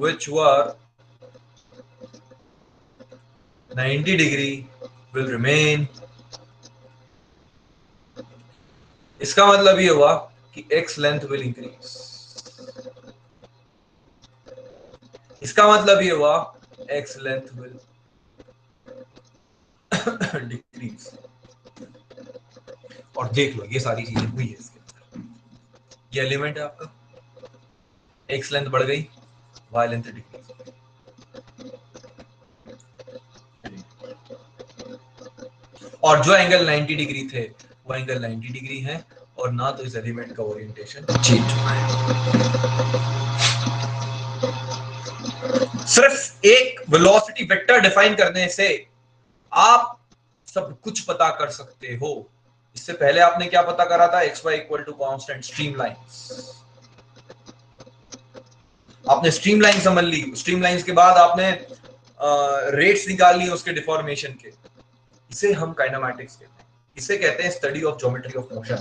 which were 90 degree will remain। इसका मतलब ये हुआ कि x length will increase। इसका मतलब ये हुआ x length will decrease। और देख लो ये सारी चीजें हुई है इसके अंदर, ये एलिमेंट है आपका, x लेंथ बढ़ गई, y लेंथ डिक्रीज। और जो एंगल 90 डिग्री थे वो एंगल 90 डिग्री है, और ना तो इस एलिमेंट का ओरिएंटेशन चेंज हुआ है। सिर्फ एक वेलोसिटी वेक्टर डिफाइन करने से आप सब कुछ पता कर सकते हो। इससे पहले आपने क्या पता करा था, x y equal to constant streamlines. आपने स्ट्रीमलाइन समझ ली, स्ट्रीमलाइंस के बाद आपने रेट्स निकाल ली उसके डिफॉर्मेशन के। इसे हम काइनेमैटिक्स कहते हैं, इसे कहते हैं study of geometry of motion.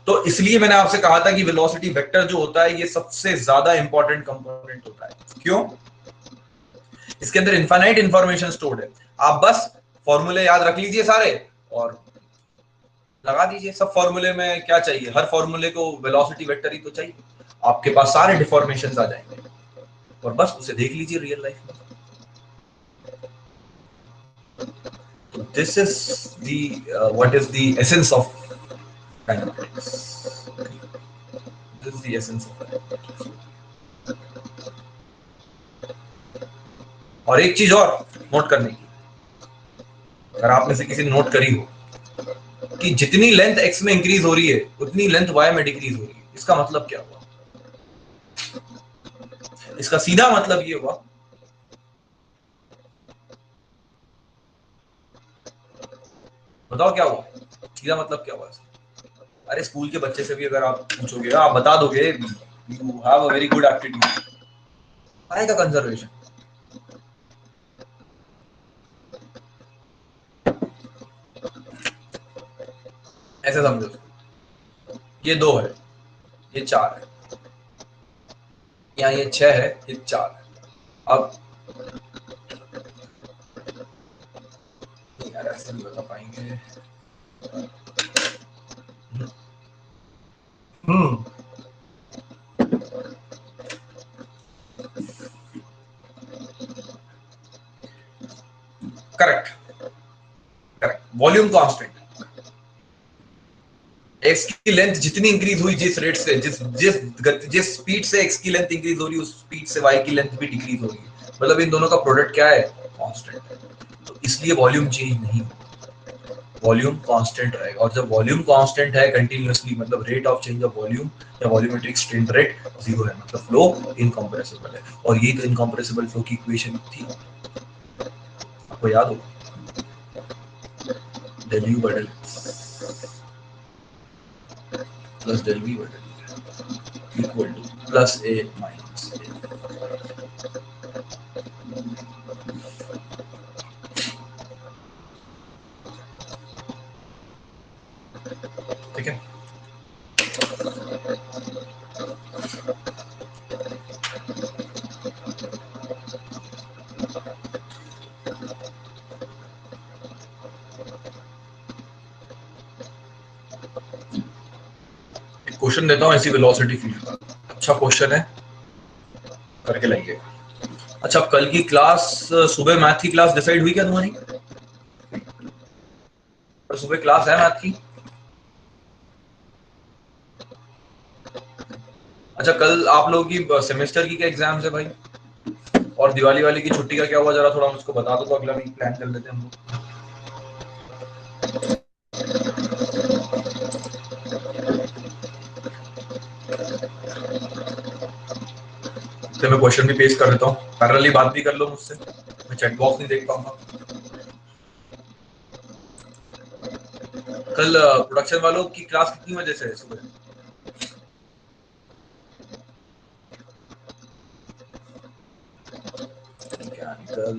तो इसलिए मैंने आपसे कहा था कि वेलोसिटी वेक्टर जो होता है ये सबसे ज्यादा इंपॉर्टेंट कंपोनेंट होता है। क्यों? इसके अंदर इनफाइनाइट इंफॉर्मेशन स्टोर्ड है। आप बस फॉर्मूले याद रख लीजिए सारे और लगा दीजिए। सब फॉर्मूले में क्या चाहिए, हर फॉर्मूले को वेलोसिटी वेक्टर ही तो चाहिए। आपके पास सारे डिफॉर्मेशंस आ जाएंगे और बस उसे देख लीजिए रियल लाइफ में। तो this is the what is the essence of kinematics. This is the essence of kinematics. और एक चीज और नोट करने की, अगर आप में से किसी ने नोट करी हो कि जितनी लेंथ x में इंक्रीज हो रही है उतनी लेंथ y में डिक्रीज हो रही है, इसका मतलब क्या हुआ? इसका सीधा मतलब ये हुआ बताओ क्या हुआ, सीधा मतलब क्या हुआ? अरे स्कूल के बच्चे से भी अगर आप पूछोगे, आप बता दोगे you have a very good aptitude, आएगा कंजर्वेशन। ऐसे समझो, ये 2 है, ये 4 है, यहाँ ये 6 है, ये 4 है। अब यार ऐसे नहीं बता पाएंगे। Correct correct, volume constant. X की लेंथ जितनी इंक्रीज हुई जिस रेट से, जिस स्पीड से एक्स की लेंथ इंक्रीज हो रही है उस स्पीड से वाई की लेंथ भी डिक्रीज हो रही है। मतलब इन दोनों का प्रोडक्ट क्या है? कांस्टेंट है। तो इसलिए वॉल्यूम चेंज नहीं, वॉल्यूम कांस्टेंट रहेगा। और जब वॉल्यूम कांस्टेंट है कंटिन्यूअसली, मतलब rate of change of volume या वॉल्यूमेट्रिक स्ट्रेन रेट जीरो है, मतलब फ्लो इनकम्प्रेसिबल है। और ये तो इनकम्प्रेसिबल फ्लो की इक्वेशन थी, आपको याद हो, del u by del plus del v by del equal two plus a minus a। ठीक है, क्वेश्चन देता हूँ ऐसी वेलोसिटी फील्ड का, अच्छा क्वेश्चन है, करके लाइए। अच्छा, कल की क्लास, सुबह मैथ की क्लास डिसाइड हुई क्या तुम्हारी? और सुबह क्लास है मैथ की? अच्छा, कल आप लोगों की सेमेस्टर की क्या एग्जाम्स है भाई? और दिवाली वाली की छुट्टी का क्या हुआ, जरा थोड़ा मुझको बता दो तो अगला वीक प्लान कर लेते हैं हम लोग। तो मैं क्वेश्चन भी पेश कर देता हूँ, पैरेलली बात भी कर लो मुझसे, मैं चैट बॉक्स नहीं देख पाऊंगा। कल प्रोडक्शन वालों की क्लास कितनी बजे से है सुबह? कल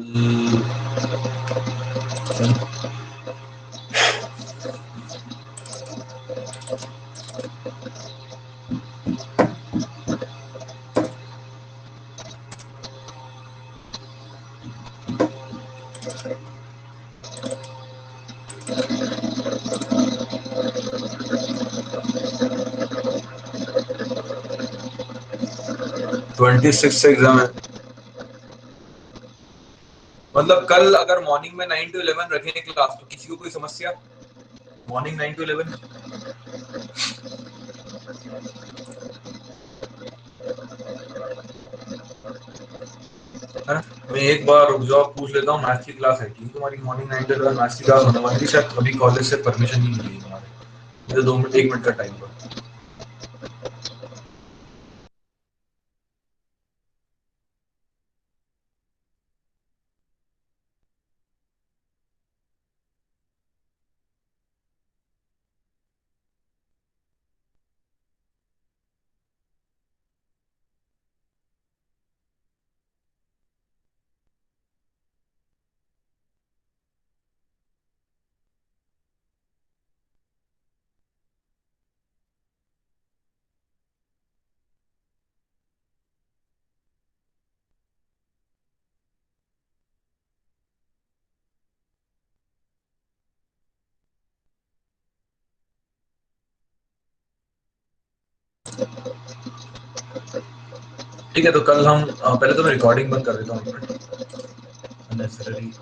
26 से एग्जाम है। मतलब कल अगर मॉर्निंग में 9 to 11 रखें क्लास तो किसी को कोई समस्या? मॉर्निंग 9 to 11 है ना? मैं एक बार रुक जाओ, पूछ लेता हूँ मैथ्स की क्लास है कि तुम्हारी मॉर्निंग 9 to 11 मैथ्स की क्लास होने वाली है, शायद अभी कॉलेज से परमिशन नहीं मिली तुम्हारे, मुझे 2 मिनट 1 मिनट का टाइम दो। ठीक है, तो कल हम पहले तो मैं रिकॉर्डिंग बंद कर देता हूँ, 1 मिनट, अननेसेसरी